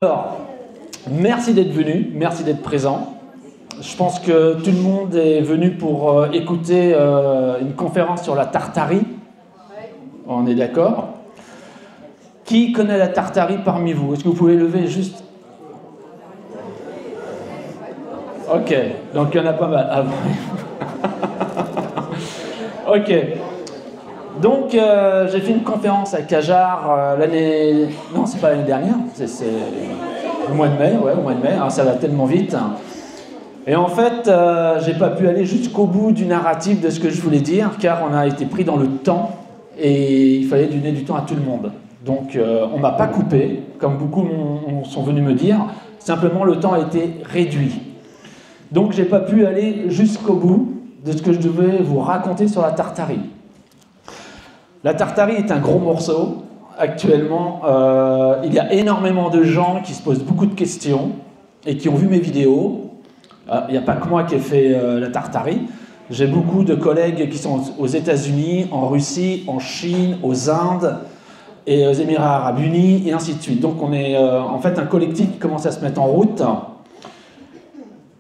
Alors, merci d'être venu, merci d'être présent. Je pense que tout le monde est venu pour écouter une conférence sur la Tartarie. On est d'accord? Qui connaît la Tartarie parmi vous? Est-ce que vous pouvez lever juste? Ok, donc il y en a pas mal. Ah, ok. Donc, j'ai fait une conférence à Cajar l'année... Non, c'est pas l'année dernière, c'est le mois de mai, ouais, au mois de mai. Alors, ça va tellement vite. Et en fait, j'ai pas pu aller jusqu'au bout du narratif de ce que je voulais dire, car on a été pris dans le temps, et il fallait donner du temps à tout le monde. Donc, on m'a pas coupé, comme beaucoup sont venus me dire, simplement le temps a été réduit. Donc, j'ai pas pu aller jusqu'au bout de ce que je devais vous raconter sur la Tartarie. La Tartarie est un gros morceau. Actuellement, il y a énormément de gens qui se posent beaucoup de questions et qui ont vu mes vidéos. Il n'y a pas que moi qui ai fait la Tartarie. J'ai beaucoup de collègues qui sont aux États-Unis, en Russie, en Chine, aux Indes et aux Émirats Arabes Unis et ainsi de suite. Donc on est en fait un collectif qui commence à se mettre en route.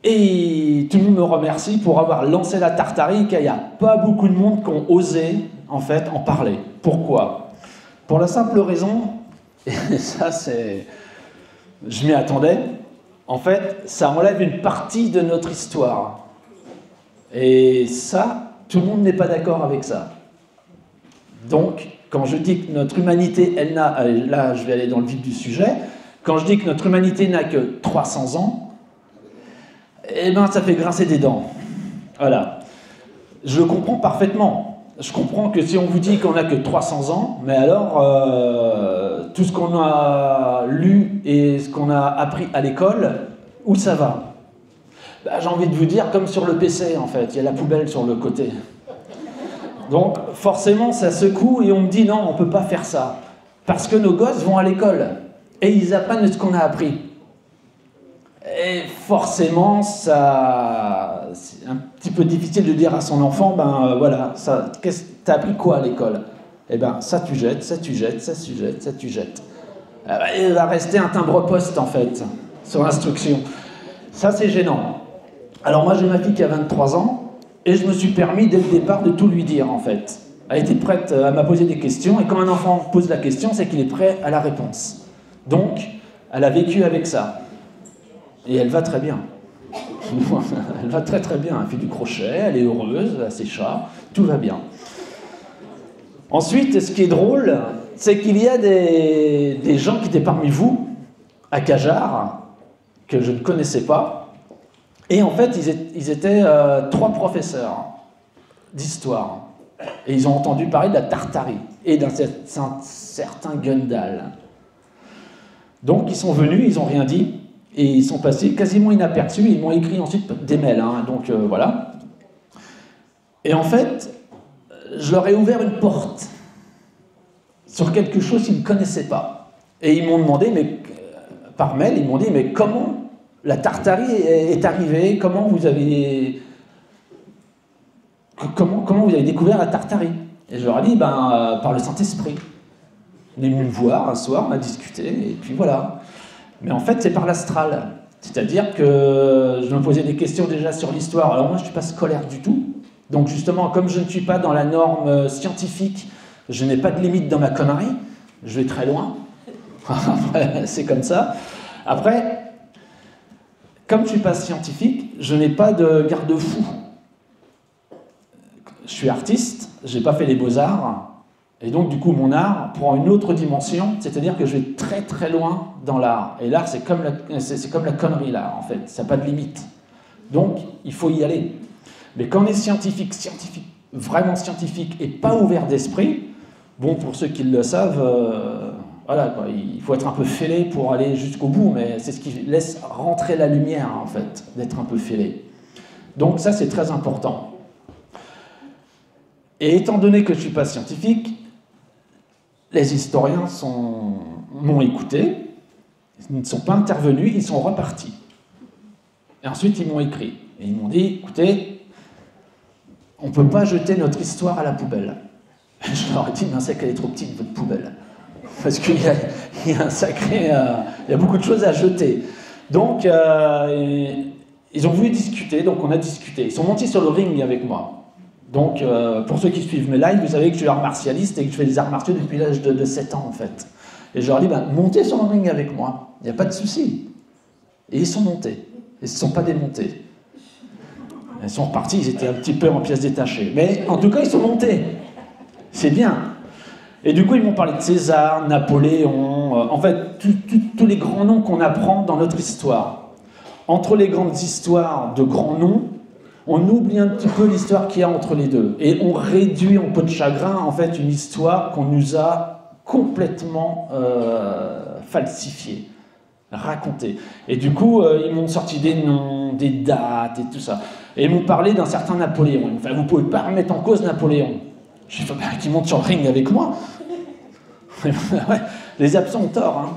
Et tout le monde me remercie pour avoir lancé la Tartarie, car il n'y a pas beaucoup de monde qui ont osé en fait en parler. Pourquoi? Pour la simple raison, et ça c'est... je m'y attendais, en fait ça enlève une partie de notre histoire. Et ça, tout le monde n'est pas d'accord avec ça. Donc, quand je dis que notre humanité, elle n'a... Là, je vais aller dans le vif du sujet. Quand je dis que notre humanité n'a que 300 ans, eh bien, ça fait grincer des dents. Voilà. Je le comprends parfaitement. Je comprends que si on vous dit qu'on n'a que 300 ans, mais alors, tout ce qu'on a lu et ce qu'on a appris à l'école, où ça va? Ben, j'ai envie de vous dire, comme sur le PC, en fait. Il y a la poubelle sur le côté. Donc, forcément, ça secoue et on me dit, non, on ne peut pas faire ça. Parce que nos gosses vont à l'école et ils apprennent ce qu'on a appris. Et forcément, ça, c'est un petit peu difficile de dire à son enfant, ben voilà, t'as appris quoi à l'école? Eh ben, ça tu jettes, ça tu jettes, ça tu jettes, ça tu jettes. Il va rester un timbre-poste, en fait, sur l'instruction. Ça, c'est gênant. Alors moi, j'ai ma fille qui a 23 ans, et je me suis permis, dès le départ, de tout lui dire, en fait. Elle était prête à me poser des questions, et quand un enfant pose la question, c'est qu'il est prêt à la réponse. Donc, elle a vécu avec ça. Et elle va très bien. Elle va très très bien. Elle fait du crochet, elle est heureuse, elle a ses chats, tout va bien. Ensuite, ce qui est drôle, c'est qu'il y a des gens qui étaient parmi vous, à Cajar, que je ne connaissais pas. Et en fait, ils étaient 3 professeurs d'histoire. Et ils ont entendu parler de la Tartarie et d'un certain Gundal. Donc, ils sont venus, ils n'ont rien dit. Et ils sont passés quasiment inaperçus, ils m'ont écrit ensuite des mails, hein, donc voilà. Et en fait, je leur ai ouvert une porte sur quelque chose qu'ils ne connaissaient pas. Et ils m'ont demandé, mais par mail, ils m'ont dit, mais comment la Tartarie est arrivée? Comment vous avez découvert la Tartarie? Et je leur ai dit, par le Saint-Esprit. On est venu me voir un soir, on a discuté, et puis voilà. Mais en fait, c'est par l'astral. C'est-à-dire que je me posais des questions déjà sur l'histoire. Alors moi, je ne suis pas scolaire du tout. Donc justement, comme je ne suis pas dans la norme scientifique, je n'ai pas de limite dans ma connerie. Je vais très loin. C'est comme ça. Après, comme je ne suis pas scientifique, je n'ai pas de garde-fou. Je suis artiste, je n'ai pas fait les beaux-arts. Et donc, du coup, mon art prend une autre dimension, c'est-à-dire que je vais très très loin dans l'art. Et l'art, c'est comme la connerie, l'art, en fait. Ça n'a pas de limite. Donc, il faut y aller. Mais quand on est scientifique, vraiment scientifique, et pas ouvert d'esprit, bon, pour ceux qui le savent, voilà, quoi, il faut être un peu fêlé pour aller jusqu'au bout, mais c'est ce qui laisse rentrer la lumière, en fait, d'être un peu fêlé. Donc, ça, c'est très important. Et étant donné que je ne suis pas scientifique, les historiens m'ont écouté, ils ne sont pas intervenus, ils sont repartis. Et ensuite, ils m'ont écrit. Et ils m'ont dit, écoutez, on ne peut pas jeter notre histoire à la poubelle. Et je leur ai dit, mais c'est qu'elle est trop petite, votre poubelle. Parce qu'il il y a un sacré, il y a beaucoup de choses à jeter. Donc, ils ont voulu discuter, donc on a discuté. Ils sont montés sur le ring avec moi. Donc, pour ceux qui suivent mes lives, vous savez que je suis art martialiste et que je fais des arts martiaux depuis l'âge de 7 ans, en fait. Et je leur dis, montez sur le ring avec moi, il n'y a pas de souci. Et ils sont montés, ils ne se sont pas démontés. Ils sont repartis, ils étaient un petit peu en pièces détachées. Mais en tout cas, ils sont montés. C'est bien. Et du coup, ils m'ont parlé de César, Napoléon, en fait, tous les grands noms qu'on apprend dans notre histoire. Entre les grandes histoires de grands noms, on oublie un petit peu l'histoire qu'il y a entre les deux. Et on réduit en peau de chagrin, en fait, une histoire qu'on nous a complètement falsifiée, racontée. Et du coup, ils m'ont sorti des noms, des dates et tout ça. Et ils m'ont parlé d'un certain Napoléon. Enfin, vous ne pouvez pas remettre en cause Napoléon. Je dis, qui monte sur le ring avec moi. Ouais, les absents ont tort. Hein.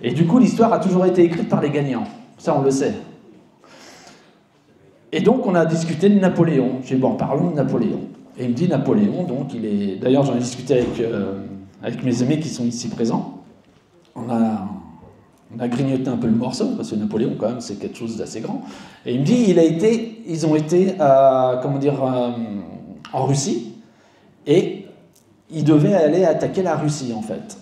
Et du coup, l'histoire a toujours été écrite par les gagnants. Ça, on le sait. Et donc, on a discuté de Napoléon. J'ai dit, bon, parlons de Napoléon. Et il me dit, Napoléon, donc, il est... D'ailleurs, j'en ai discuté avec mes amis qui sont ici présents. On a grignoté un peu le morceau, parce que Napoléon, quand même, c'est quelque chose d'assez grand. Et il me dit, ils ont été, en Russie, et ils devaient aller attaquer la Russie, en fait.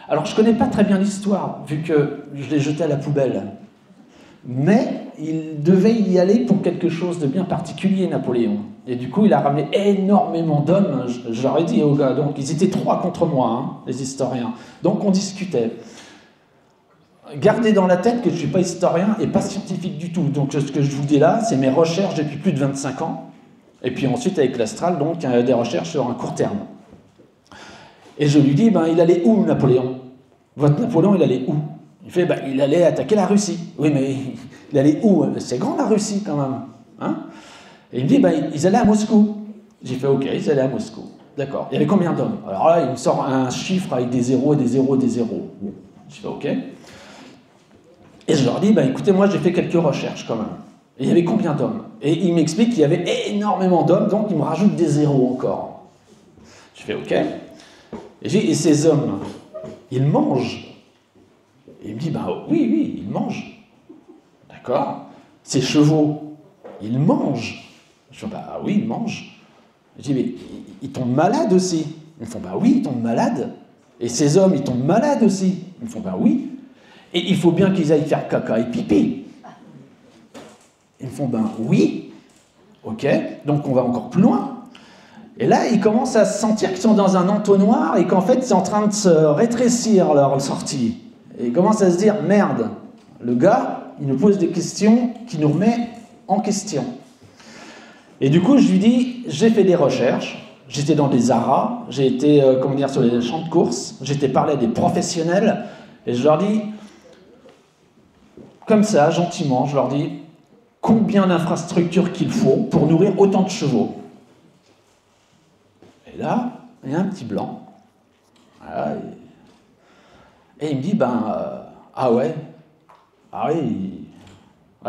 Alors, je ne connais pas très bien l'histoire, vu que je l'ai jeté à la poubelle. Mais il devait y aller pour quelque chose de bien particulier, Napoléon. Et du coup, il a ramené énormément d'hommes, je leur ai dit aux gars. Donc, ils étaient 3 contre moi, hein, les historiens. Donc, on discutait. Gardez dans la tête que je ne suis pas historien et pas scientifique du tout. Donc, ce que je vous dis là, c'est mes recherches depuis plus de 25 ans. Et puis ensuite, avec l'Astral, donc, des recherches sur un court terme. Et je lui dis, il allait où, Napoléon? Votre Napoléon, il allait où? Il fait, il allait attaquer la Russie. Oui, mais il allait où? C'est grand, la Russie, quand même. Hein? Et il me dit, ils allaient à Moscou. J'ai fait, ok, ils allaient à Moscou. D'accord. Il y avait combien d'hommes? Alors là, il me sort un chiffre avec des zéros et des zéros et des zéros. Je fais, ok. Et je leur dis, écoutez, moi, j'ai fait quelques recherches, quand même. Et il y avait combien d'hommes? Et il m'explique qu'il y avait énormément d'hommes, donc il me rajoute des zéros encore. Je fais, ok. Et ces hommes, ils mangent? Et il me dit, oui, ils mangent. D'accord. Ces chevaux, ils mangent. Je fais, oui, ils mangent. Je dis, mais ils tombent malades aussi. Ils me font, oui, ils tombent malades. Et ces hommes, ils tombent malades aussi. Ils me font, oui. Et il faut bien qu'ils aillent faire caca et pipi. Ils me font, oui. Ok, donc on va encore plus loin. Et là, ils commencent à se sentir qu'ils sont dans un entonnoir et qu'en fait, c'est en train de se rétrécir leur sortie. Et ils commencent à se dire, merde, le gars, il nous pose des questions qui nous remet en question. Et du coup, je lui dis, j'ai fait des recherches, j'étais dans des ARA, j'ai été, sur les champs de course, j'étais parlé à des professionnels, et je leur dis, comme ça, gentiment, je leur dis, combien d'infrastructures qu'il faut pour nourrir autant de chevaux? Et là, il y a un petit blanc. Voilà, et il me dit, ouais,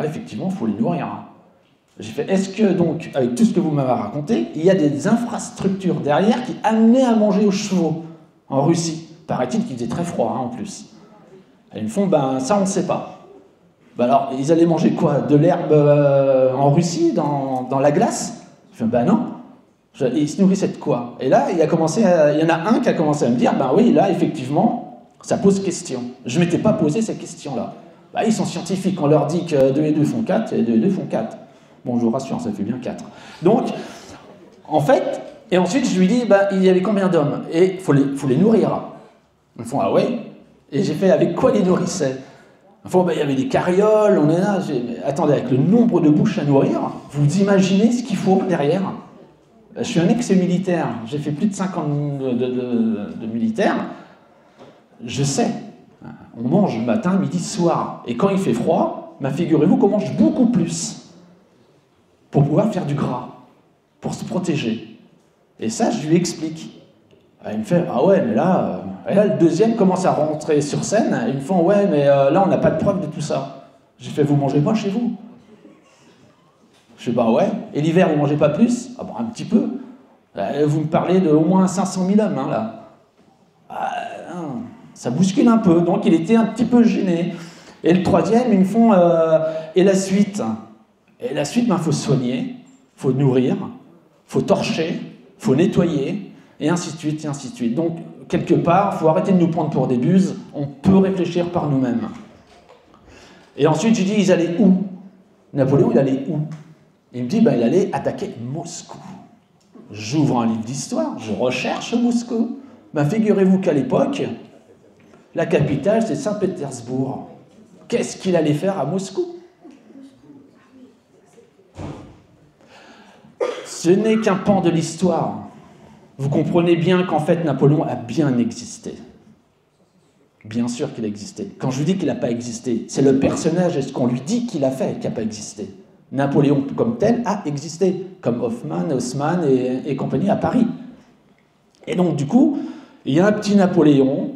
effectivement, il faut les nourrir. J'ai fait, est-ce que donc, avec tout ce que vous m'avez raconté, il y a des infrastructures derrière qui amenaient à manger aux chevaux en Russie? Paraît-il qu'il faisait très froid, en plus. Et ils me font, ça on ne sait pas. Alors, ils allaient manger quoi? De l'herbe en Russie, dans la glace? Je fais, non. Ils se nourrissaient de quoi? Et là, il y en a un qui a commencé à me dire, oui, là, effectivement, ça pose question. Je ne m'étais pas posé ces questions-là. Ils sont scientifiques, on leur dit que 2 et 2 font 4, et 2 et 2 font 4. Bon, je vous rassure, ça fait bien 4. Donc, en fait, et ensuite, je lui dis, il y avait combien d'hommes? Et il faut les nourrir. Ils me font, ah ouais? Et j'ai fait, avec quoi les nourrissaient? Enfin, il y avait des carrioles, on est là. Mais attendez, avec le nombre de bouches à nourrir, vous imaginez ce qu'il faut derrière? Je suis un ex-militaire, j'ai fait plus de 5 ans de militaire. Je sais, on mange matin, midi, soir. Et quand il fait froid, figurez-vous qu'on mange beaucoup plus pour pouvoir faire du gras, pour se protéger. Et ça, je lui explique. Il me fait, ah ouais, mais là... Et là, le deuxième commence à rentrer sur scène. Ils me font, ouais, mais là, on n'a pas de preuve de tout ça. J'ai fait, vous mangez pas chez vous? Je fais, ouais. Et l'hiver, vous mangez pas plus? Un petit peu. Vous me parlez de au moins 500 000 hommes, là. Ça bouscule un peu, donc il était un petit peu gêné. Et le troisième, ils me font et la suite. Et la suite, faut soigner, faut nourrir, faut torcher, faut nettoyer, et ainsi de suite, et ainsi de suite. Donc, quelque part, il faut arrêter de nous prendre pour des buses, on peut réfléchir par nous-mêmes. Et ensuite, je dis, ils allaient où? Napoléon, il allait où? Il me dit, il allait attaquer Moscou. J'ouvre un livre d'histoire, je recherche Moscou. Figurez-vous qu'à l'époque, la capitale, c'est Saint-Pétersbourg. Qu'est-ce qu'il allait faire à Moscou? Ce n'est qu'un pan de l'histoire. Vous comprenez bien qu'en fait, Napoléon a bien existé. Bien sûr qu'il a existé. Quand je vous dis qu'il n'a pas existé, c'est le personnage et ce qu'on lui dit qu'il a fait qui n'a pas existé. Napoléon, comme tel, a existé, comme Hoffmann, Haussmann et compagnie à Paris. Et donc, du coup, il y a un petit Napoléon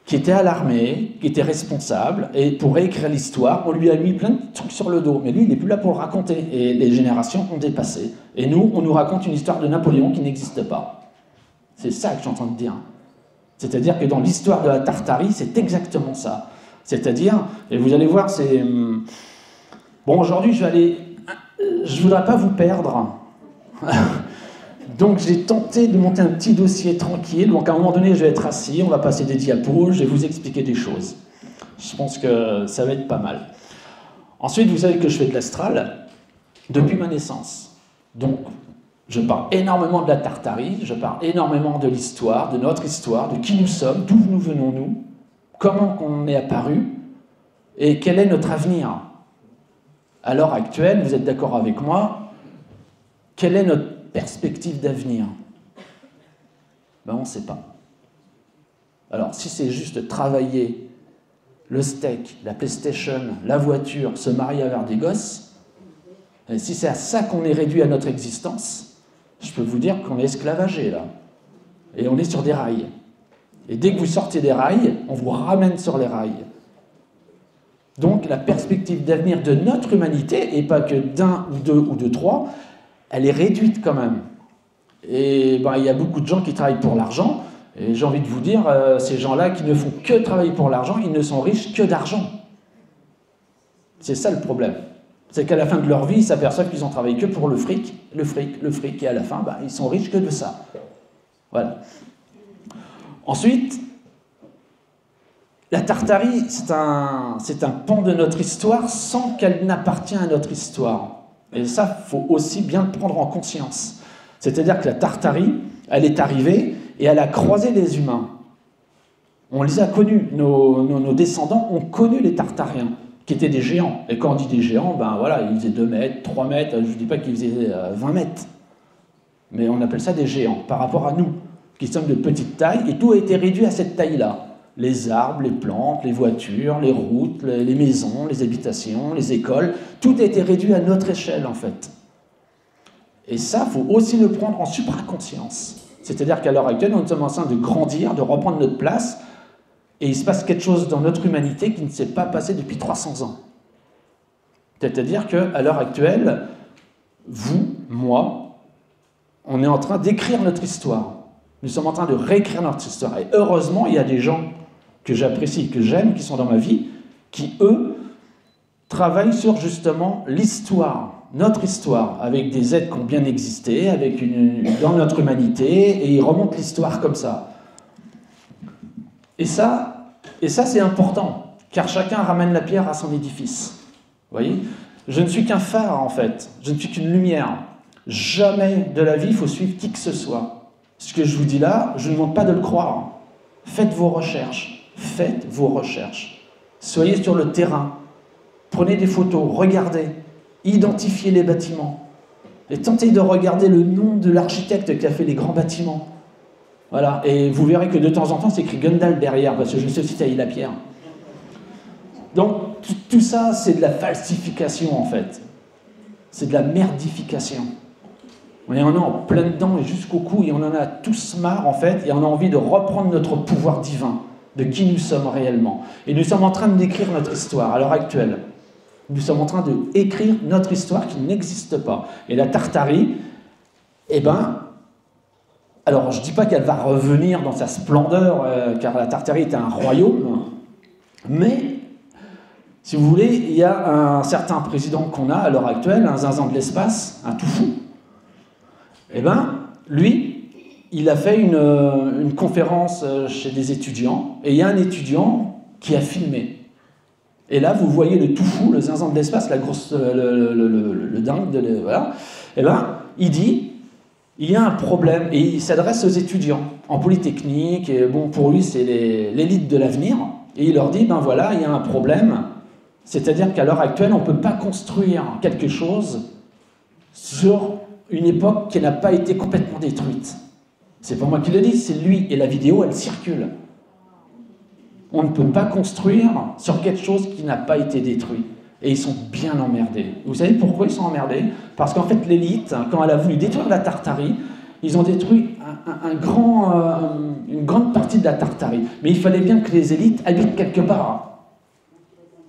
qui était à l'armée, qui était responsable, et pour réécrire l'histoire, on lui a mis plein de trucs sur le dos. Mais lui, il n'est plus là pour le raconter, et les générations ont dépassé. Et nous, on nous raconte une histoire de Napoléon qui n'existe pas. C'est ça que je suis en train de dire. C'est-à-dire que dans l'histoire de la Tartarie, c'est exactement ça. C'est-à-dire, et vous allez voir, c'est... Bon, aujourd'hui, je ne voudrais pas vous perdre. Donc, j'ai tenté de monter un petit dossier tranquille. Donc, à un moment donné, je vais être assis, on va passer des diapos, je vais vous expliquer des choses. Je pense que ça va être pas mal. Ensuite, vous savez que je fais de l'astral depuis ma naissance. Donc, je parle énormément de la Tartarie, je parle énormément de l'histoire, de notre histoire, de qui nous sommes, d'où nous venons nous, comment on est apparu et quel est notre avenir. À l'heure actuelle, vous êtes d'accord avec moi, quelle est notre perspective d'avenir? On ne sait pas. Alors, si c'est juste travailler le steak, la PlayStation, la voiture, se marier, avoir des gosses, et si c'est à ça qu'on est réduit à notre existence, je peux vous dire qu'on est esclavagé, là. Et on est sur des rails. Et dès que vous sortez des rails, on vous ramène sur les rails. Donc, la perspective d'avenir de notre humanité, et pas que d'un ou deux ou de trois, elle est réduite quand même. Et il y a beaucoup de gens qui travaillent pour l'argent, et j'ai envie de vous dire, ces gens-là qui ne font que travailler pour l'argent, ils ne sont riches que d'argent. C'est ça le problème. C'est qu'à la fin de leur vie, ils s'aperçoivent qu'ils ont travaillé que pour le fric, et à la fin, ils sont riches que de ça. Voilà. Ensuite, la Tartarie, c'est un pan de notre histoire sans qu'elle n'appartienne à notre histoire. Et ça, il faut aussi bien le prendre en conscience. C'est-à-dire que la Tartarie, elle est arrivée et elle a croisé les humains. On les a connus. Nos descendants ont connu les Tartariens, qui étaient des géants. Et quand on dit des géants, ils faisaient 2 mètres, 3 mètres, je ne dis pas qu'ils faisaient 20 mètres. Mais on appelle ça des géants, par rapport à nous, qui sommes de petite taille, et tout a été réduit à cette taille-là. Les arbres, les plantes, les voitures, les routes, les maisons, les habitations, les écoles, tout a été réduit à notre échelle, en fait. Et ça, il faut aussi le prendre en supraconscience. C'est-à-dire qu'à l'heure actuelle, nous sommes en train de grandir, de reprendre notre place, et il se passe quelque chose dans notre humanité qui ne s'est pas passé depuis 300 ans. C'est-à-dire qu'à l'heure actuelle, vous, moi, on est en train d'écrire notre histoire. Nous sommes en train de réécrire notre histoire. Et heureusement, il y a des gens que j'apprécie, que j'aime, qui sont dans ma vie, qui, eux, travaillent sur justement l'histoire, notre histoire, avec des êtres qui ont bien existé, dans notre humanité, et ils remontent l'histoire comme ça. Et ça c'est important, car chacun ramène la pierre à son édifice. Vous voyez ? Je ne suis qu'un phare, en fait. Je ne suis qu'une lumière. Jamais de la vie, il faut suivre qui que ce soit. Ce que je vous dis là, je ne demande pas de le croire. Faites vos recherches. Faites vos recherches. Soyez sur le terrain. Prenez des photos, regardez. Identifiez les bâtiments. Et tentez de regarder le nom de l'architecte qui a fait les grands bâtiments. Voilà, et vous verrez que de temps en temps, c'est écrit Gundal derrière, parce que je sais aussi tailler la pierre. Donc, tout ça, c'est de la falsification, en fait. C'est de la merdification. On en est en plein dedans et jusqu'au cou, et on en a tous marre, en fait, et on a envie de reprendre notre pouvoir divin, de qui nous sommes réellement. Et nous sommes en train d'écrire notre histoire, à l'heure actuelle. Nous sommes en train d'écrire notre histoire qui n'existe pas. Et la Tartarie, Alors, je ne dis pas qu'elle va revenir dans sa splendeur, car la Tartarie était un royaume, mais, si vous voulez, il y a un certain président qu'on a à l'heure actuelle, un zinzin de l'espace, un tout fou. Eh bien, lui, il a fait une conférence chez des étudiants, et il y a un étudiant qui a filmé. Et là, vous voyez le tout fou, le zinzin de l'espace, la grosse, le dingue, voilà. Eh bien, il dit, il y a un problème, et il s'adresse aux étudiants en polytechnique, et bon, pour lui, c'est l'élite de l'avenir, et il leur dit, ben voilà, il y a un problème, c'est-à-dire qu'à l'heure actuelle, on ne peut pas construire quelque chose sur une époque qui n'a pas été complètement détruite. C'est pas moi qui le dis, c'est lui, et la vidéo, elle circule. On ne peut pas construire sur quelque chose qui n'a pas été détruit. Et ils sont bien emmerdés. Vous savez pourquoi ils sont emmerdés? Parce qu'en fait, l'élite, quand elle a voulu détruire la Tartarie, ils ont détruit une grande partie de la Tartarie. Mais il fallait bien que les élites habitent quelque part.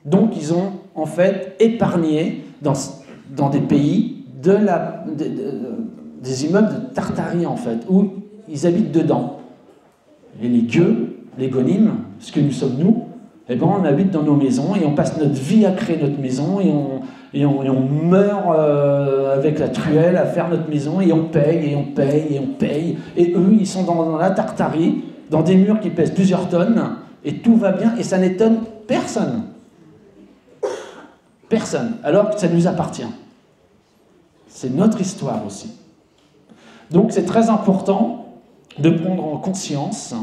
Donc, ils ont, en fait, épargné dans des pays des immeubles de Tartarie, en fait, où ils habitent dedans. Et les gueux, les gonimes, ce que nous sommes nous, eh ben on habite dans nos maisons et on passe notre vie à créer notre maison et on meurt avec la truelle à faire notre maison et on paye et on paye et on paye. Et eux, ils sont dans la Tartarie, dans des murs qui pèsent plusieurs tonnes et tout va bien et ça n'étonne personne. Personne, alors que ça nous appartient. C'est notre histoire aussi. Donc c'est très important de prendre en conscience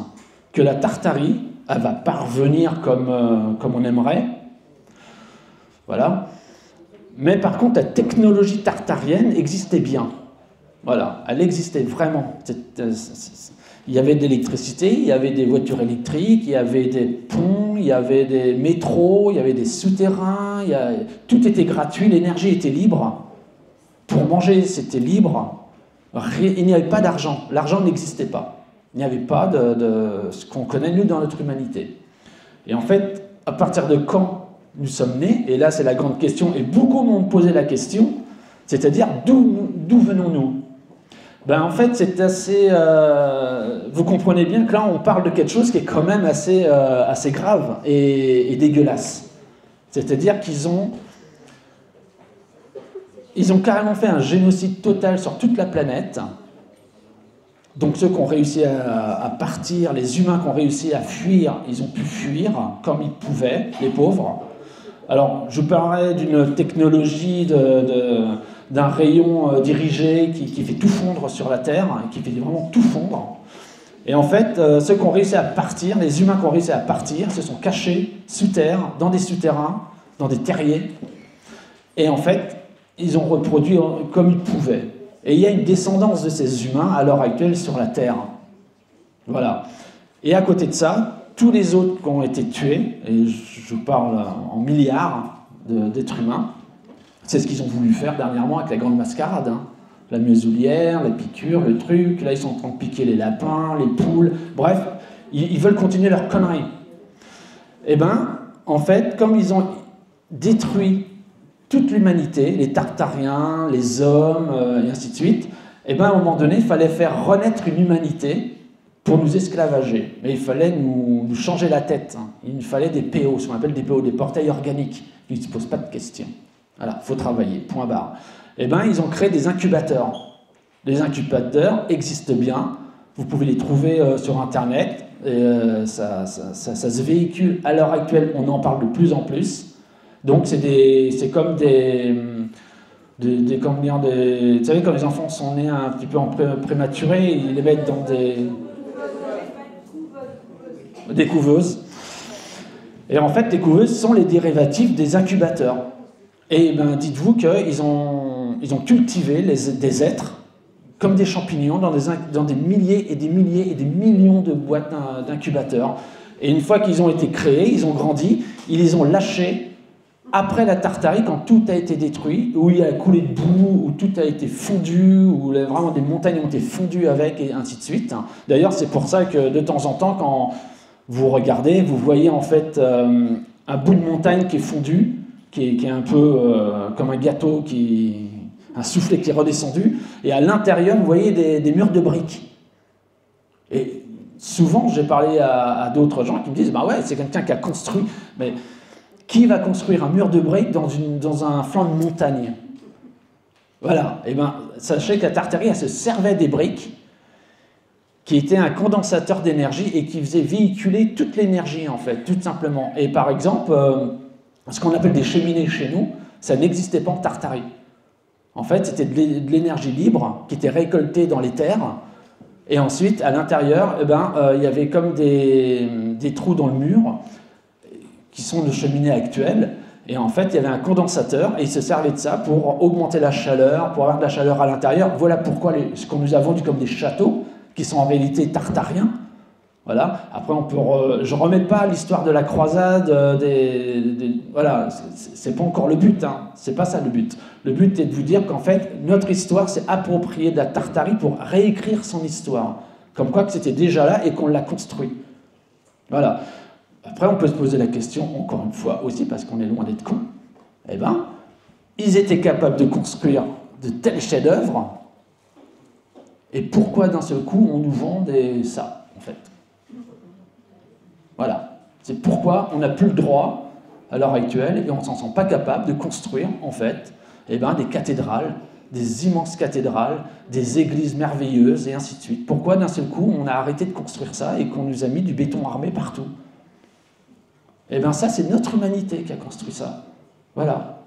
que la Tartarie, elle va pas revenir comme on aimerait. Voilà. Mais par contre, la technologie tartarienne existait bien. Voilà, elle existait vraiment. Il y avait de l'électricité, il y avait des voitures électriques, il y avait des ponts, il y avait des métros, il y avait des souterrains, tout était gratuit, l'énergie était libre. Pour manger, c'était libre. Il n'y avait pas d'argent. L'argent n'existait pas. Il n'y avait pas de ce qu'on connaît, nous, dans notre humanité. Et en fait, à partir de quand nous sommes nés, et là, c'est la grande question, et beaucoup m'ont posé la question, c'est-à-dire, d'où venons-nous? Ben, en fait, c'est assez... vous comprenez bien que là, on parle de quelque chose qui est quand même assez grave et dégueulasse. C'est-à-dire qu'ils ont carrément fait un génocide total sur toute la planète. Donc ceux qui ont réussi à partir, les humains qui ont réussi à fuir, ils ont pu fuir comme ils pouvaient, les pauvres. Alors je parlerai d'une technologie d'un rayon dirigé qui fait tout fondre sur la Terre, qui fait vraiment tout fondre. Et en fait, ceux qui ont réussi à partir, les humains qui ont réussi à partir, se sont cachés sous terre, dans des souterrains, dans des terriers. Et en fait, ils ont reproduit comme ils pouvaient. Et il y a une descendance de ces humains à l'heure actuelle sur la Terre. Voilà. Et à côté de ça, tous les autres qui ont été tués, et je parle en milliards d'êtres humains, c'est ce qu'ils ont voulu faire dernièrement avec la grande mascarade. Hein. La muselière, les piqûres, le truc, là ils sont en train de piquer les lapins, les poules, bref, ils veulent continuer leur connerie. Eh bien, en fait, comme ils ont détruit toute l'humanité, les Tartariens, les hommes, et ainsi de suite, et bien à un moment donné, il fallait faire renaître une humanité pour nous esclavager. Mais il fallait nous changer la tête. Hein. Il nous fallait des PO, ce qu'on appelle des PO, des portails organiques, qui ne se posent pas de questions. Voilà, il faut travailler, point barre. Et bien ils ont créé des incubateurs. Les incubateurs existent bien, vous pouvez les trouver sur Internet, et, ça se véhicule à l'heure actuelle, on en parle de plus en plus. Donc c'est comme comment dire, vous savez, quand les enfants sont nés un petit peu en prématuré, ils les mettent dans des couveuses. Et en fait, les couveuses sont les dérivatifs des incubateurs. Et ben, dites-vous qu'ils ont cultivé des êtres comme des champignons dans des milliers et des milliers et des millions de boîtes d'incubateurs. Et une fois qu'ils ont été créés, ils ont grandi, ils les ont lâchés après la Tartarie, quand tout a été détruit, où il y a coulé de boue, où tout a été fondu, où vraiment des montagnes ont été fondues avec, et ainsi de suite. D'ailleurs, c'est pour ça que de temps en temps, quand vous regardez, vous voyez en fait un bout de montagne qui est fondu, qui est un peu comme un gâteau, un soufflet qui est redescendu, et à l'intérieur, vous voyez des murs de briques. Et souvent, j'ai parlé à d'autres gens qui me disent « Bah ouais, c'est quelqu'un qui a construit. » Mais qui va construire un mur de briques dans un flanc de montagne? Voilà. Et bien, sachez que la Tartarie, elle se servait des briques, qui était un condensateur d'énergie et qui faisait véhiculer toute l'énergie, en fait, tout simplement. Et par exemple, ce qu'on appelle des cheminées chez nous, ça n'existait pas en Tartarie. En fait, c'était de l'énergie libre qui était récoltée dans les terres. Et ensuite, à l'intérieur, il y avait comme des trous dans le mur, qui sont nos cheminées actuelles. Et en fait, il y avait un condensateur, et il se servait de ça pour augmenter la chaleur, pour avoir de la chaleur à l'intérieur. Voilà pourquoi ce qu'on nous a vendu comme des châteaux, qui sont en réalité tartariens. Voilà. Après, je ne remets pas l'histoire de la croisade, voilà, c'est pas encore le but, hein. C'est pas ça le but. Le but est de vous dire qu'en fait, notre histoire s'est appropriée de la Tartarie pour réécrire son histoire. Comme quoi que c'était déjà là et qu'on l'a construit. Voilà. Après, on peut se poser la question, encore une fois aussi, parce qu'on est loin d'être cons. Eh bien, ils étaient capables de construire de tels chefs-d'œuvre. Et pourquoi d'un seul coup on nous vend ça, en fait? Voilà. C'est pourquoi on n'a plus le droit, à l'heure actuelle, et on ne s'en sent pas capable de construire, en fait, des cathédrales, des immenses cathédrales, des églises merveilleuses, et ainsi de suite. Pourquoi d'un seul coup on a arrêté de construire ça et qu'on nous a mis du béton armé partout? Eh bien ça, c'est notre humanité qui a construit ça. Voilà.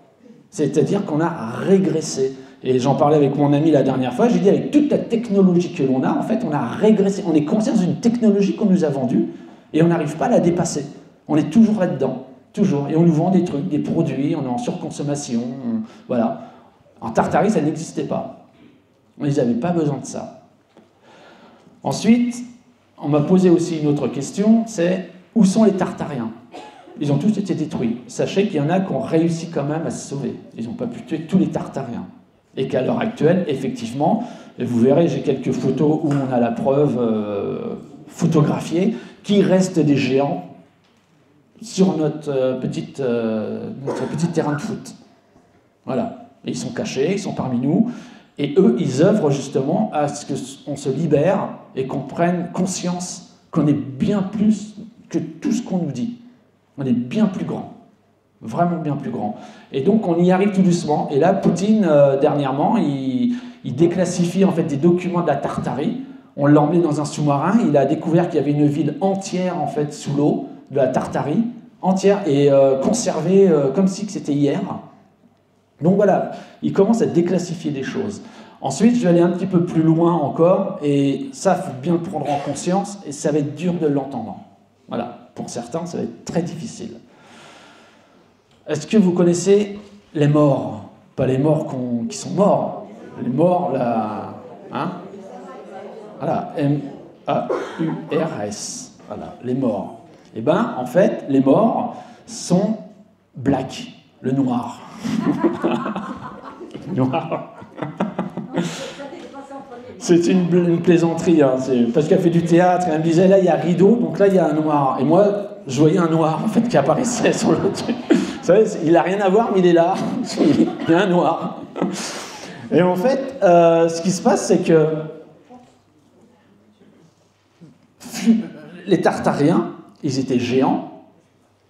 C'est-à-dire qu'on a régressé. Et j'en parlais avec mon ami la dernière fois, j'ai dit avec toute la technologie que l'on a, en fait, on a régressé. On est conscient d'une technologie qu'on nous a vendue et on n'arrive pas à la dépasser. On est toujours là-dedans, toujours. Et on nous vend des trucs, des produits, on est en surconsommation, voilà. En Tartarie, ça n'existait pas. Ils n'avaient pas besoin de ça. Ensuite, on m'a posé aussi une autre question, c'est où sont les Tartariens? Ils ont tous été détruits. Sachez qu'il y en a qui ont réussi quand même à se sauver. Ils n'ont pas pu tuer tous les Tartariens. Et qu'à l'heure actuelle, effectivement, et vous verrez, j'ai quelques photos où on a la preuve photographiée, qu'il reste des géants sur notre petit terrain de foot. Voilà. Et ils sont cachés, ils sont parmi nous, et eux, ils œuvrent justement à ce qu'on se libère et qu'on prenne conscience qu'on est bien plus que tout ce qu'on nous dit. On est bien plus grand. Vraiment bien plus grand. Et donc on y arrive tout doucement. Et là, Poutine, dernièrement, il déclassifie en fait des documents de la Tartarie. On l'a emmené dans un sous-marin. Il a découvert qu'il y avait une ville entière en fait sous l'eau de la Tartarie, entière et conservée comme si c'était hier. Donc voilà, il commence à déclassifier des choses. Ensuite, je vais aller un petit peu plus loin encore, et ça, il faut bien le prendre en conscience, et ça va être dur de l'entendre. Voilà, pour certains, ça va être très difficile. Est-ce que vous connaissez les morts? Pas les morts qui sont morts, les morts, là, hein? Voilà, M-A-U-R-S, voilà, les morts. Eh bien, en fait, les morts sont black, le noir. Noir. C'est une plaisanterie, hein, parce qu'elle fait du théâtre, et elle me disait, là, il y a un rideau, donc là, il y a un noir. Et moi, je voyais un noir, en fait, qui apparaissait sur le truc. Vous savez, il n'a rien à voir, mais il est là. Il y a un noir. Et en fait, ce qui se passe, c'est que les Tartariens, ils étaient géants,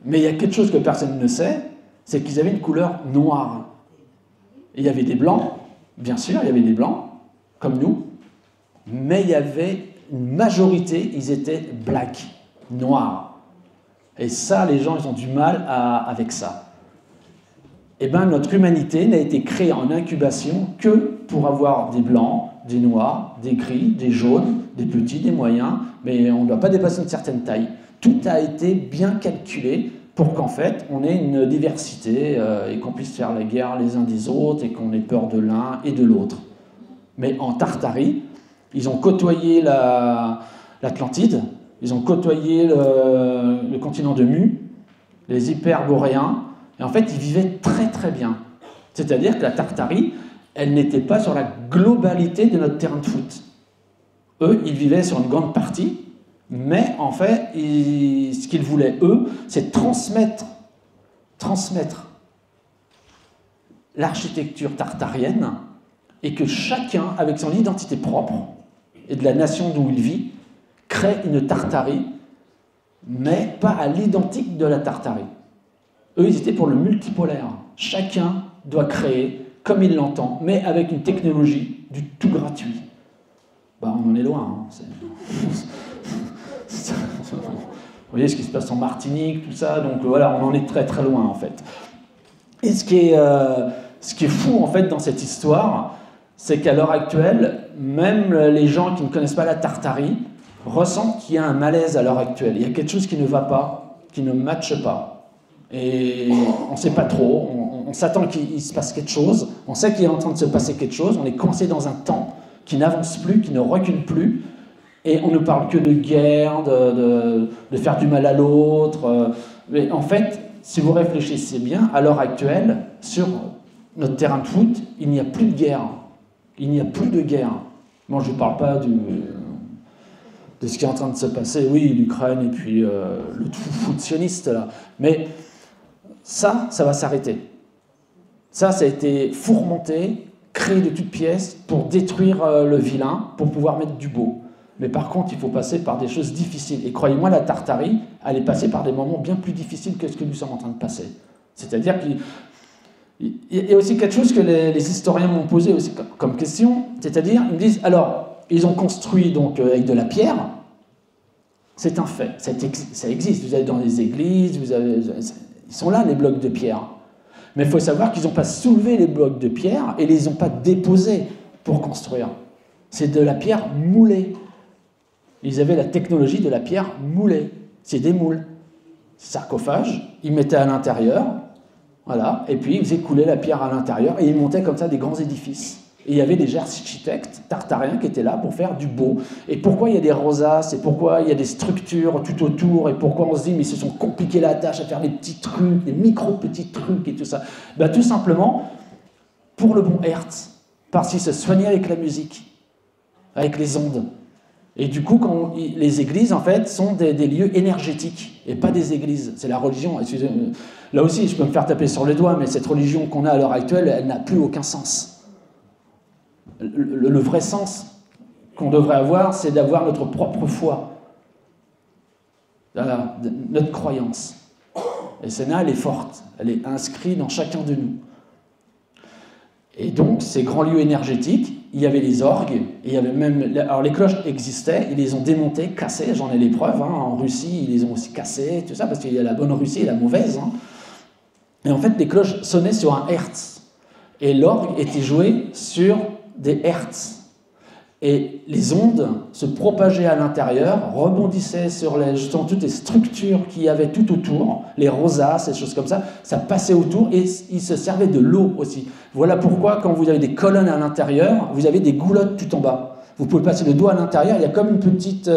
mais il y a quelque chose que personne ne sait, c'est qu'ils avaient une couleur noire. Et il y avait des blancs, bien sûr, il y avait des blancs, comme nous, mais il y avait une majorité, ils étaient black, noirs. Et ça, les gens, ils ont du mal avec ça. Eh bien, notre humanité n'a été créée en incubation que pour avoir des blancs, des noirs, des gris, des jaunes, des petits, des moyens, mais on ne doit pas dépasser une certaine taille. Tout a été bien calculé pour qu'en fait, on ait une diversité et qu'on puisse faire la guerre les uns des autres et qu'on ait peur de l'un et de l'autre. Mais en Tartarie, ils ont côtoyé l'Atlantide, ils ont côtoyé le continent de Mu, les Hyperboréens, et en fait, ils vivaient très très bien. C'est-à-dire que la Tartarie, elle n'était pas sur la globalité de notre terrain de foot. Eux, ils vivaient sur une grande partie, mais en fait, ce qu'ils voulaient, eux, c'est transmettre l'architecture tartarienne et que chacun, avec son identité propre et de la nation d'où il vit, créent une Tartarie, mais pas à l'identique de la Tartarie. Eux, ils étaient pour le multipolaire. Chacun doit créer comme il l'entend, mais avec une technologie du tout gratuit. Bah, on en est loin. Vous voyez ce qui se passe en Martinique, tout ça, donc voilà, on en est très très loin en fait. Et ce qui est fou en fait dans cette histoire, c'est qu'à l'heure actuelle, même les gens qui ne connaissent pas la Tartarie ressentent qu'il y a un malaise à l'heure actuelle. Il y a quelque chose qui ne va pas, qui ne matche pas. Et on ne sait pas trop, on s'attend qu'il se passe quelque chose, on sait qu'il est en train de se passer quelque chose, on est coincé dans un temps qui n'avance plus, qui ne recule plus, et on ne parle que de guerre, de faire du mal à l'autre. Mais en fait, si vous réfléchissez bien, à l'heure actuelle, sur notre terrain de foot, il n'y a plus de guerre. Il n'y a plus de guerre. Moi, je ne parle pas de ce qui est en train de se passer, oui, l'Ukraine et puis le foot sioniste, là. Mais ça va s'arrêter. Ça a été fourmenté, créé de toutes pièces pour détruire le vilain, pour pouvoir mettre du beau. Mais par contre, il faut passer par des choses difficiles. Et croyez-moi, la Tartarie, elle est passée par des moments bien plus difficiles que ce que nous sommes en train de passer. C'est-à-dire qu'il y a aussi quelque chose que les historiens m'ont posé aussi comme question, c'est-à-dire, ils me disent, alors, ils ont construit donc avec de la pierre, c'est un fait, ça existe, vous allez dans les églises, ils sont là les blocs de pierre. Mais il faut savoir qu'ils n'ont pas soulevé les blocs de pierre et les ont pas déposés pour construire. C'est de la pierre moulée. Ils avaient la technologie de la pierre moulée. C'est des moules. Sarcophage, ils mettaient à l'intérieur, voilà, et puis ils faisaient couler la pierre à l'intérieur et ils montaient comme ça des grands édifices. Et il y avait des architectes tartariens qui étaient là pour faire du beau. Et pourquoi il y a des rosaces, et pourquoi il y a des structures tout autour, et pourquoi on se dit, mais ils se sont compliqués la tâche à faire des petits trucs, des micro-petits trucs et tout ça. Ben, tout simplement, pour le bon Hertz, parce qu'ils se soignaient avec la musique, avec les ondes. Et du coup, les églises, en fait, sont des lieux énergétiques, et pas des églises. C'est la religion. Là aussi, je peux me faire taper sur les doigts, mais cette religion qu'on a à l'heure actuelle, elle n'a plus aucun sens. Le vrai sens qu'on devrait avoir, c'est d'avoir notre propre foi, notre croyance. Et celle-là, elle est forte, elle est inscrite dans chacun de nous. Et donc, ces grands lieux énergétiques, il y avait les orgues, et il y avait même... Alors, les cloches existaient, ils les ont démontées, cassées, j'en ai les preuves, hein, en Russie, ils les ont aussi cassées, tout ça, parce qu'il y a la bonne Russie et la mauvaise. Hein. Et en fait, les cloches sonnaient sur un hertz, et l'orgue était joué sur des hertz. Et les ondes se propageaient à l'intérieur, rebondissaient sur justement toutes les structures qu'il y avait tout autour, les rosaces, ces choses comme ça passait autour, et ils se servaient de l'eau aussi. Voilà pourquoi, quand vous avez des colonnes à l'intérieur, vous avez des goulottes tout en bas. Vous pouvez passer le doigt à l'intérieur, il y a comme une petite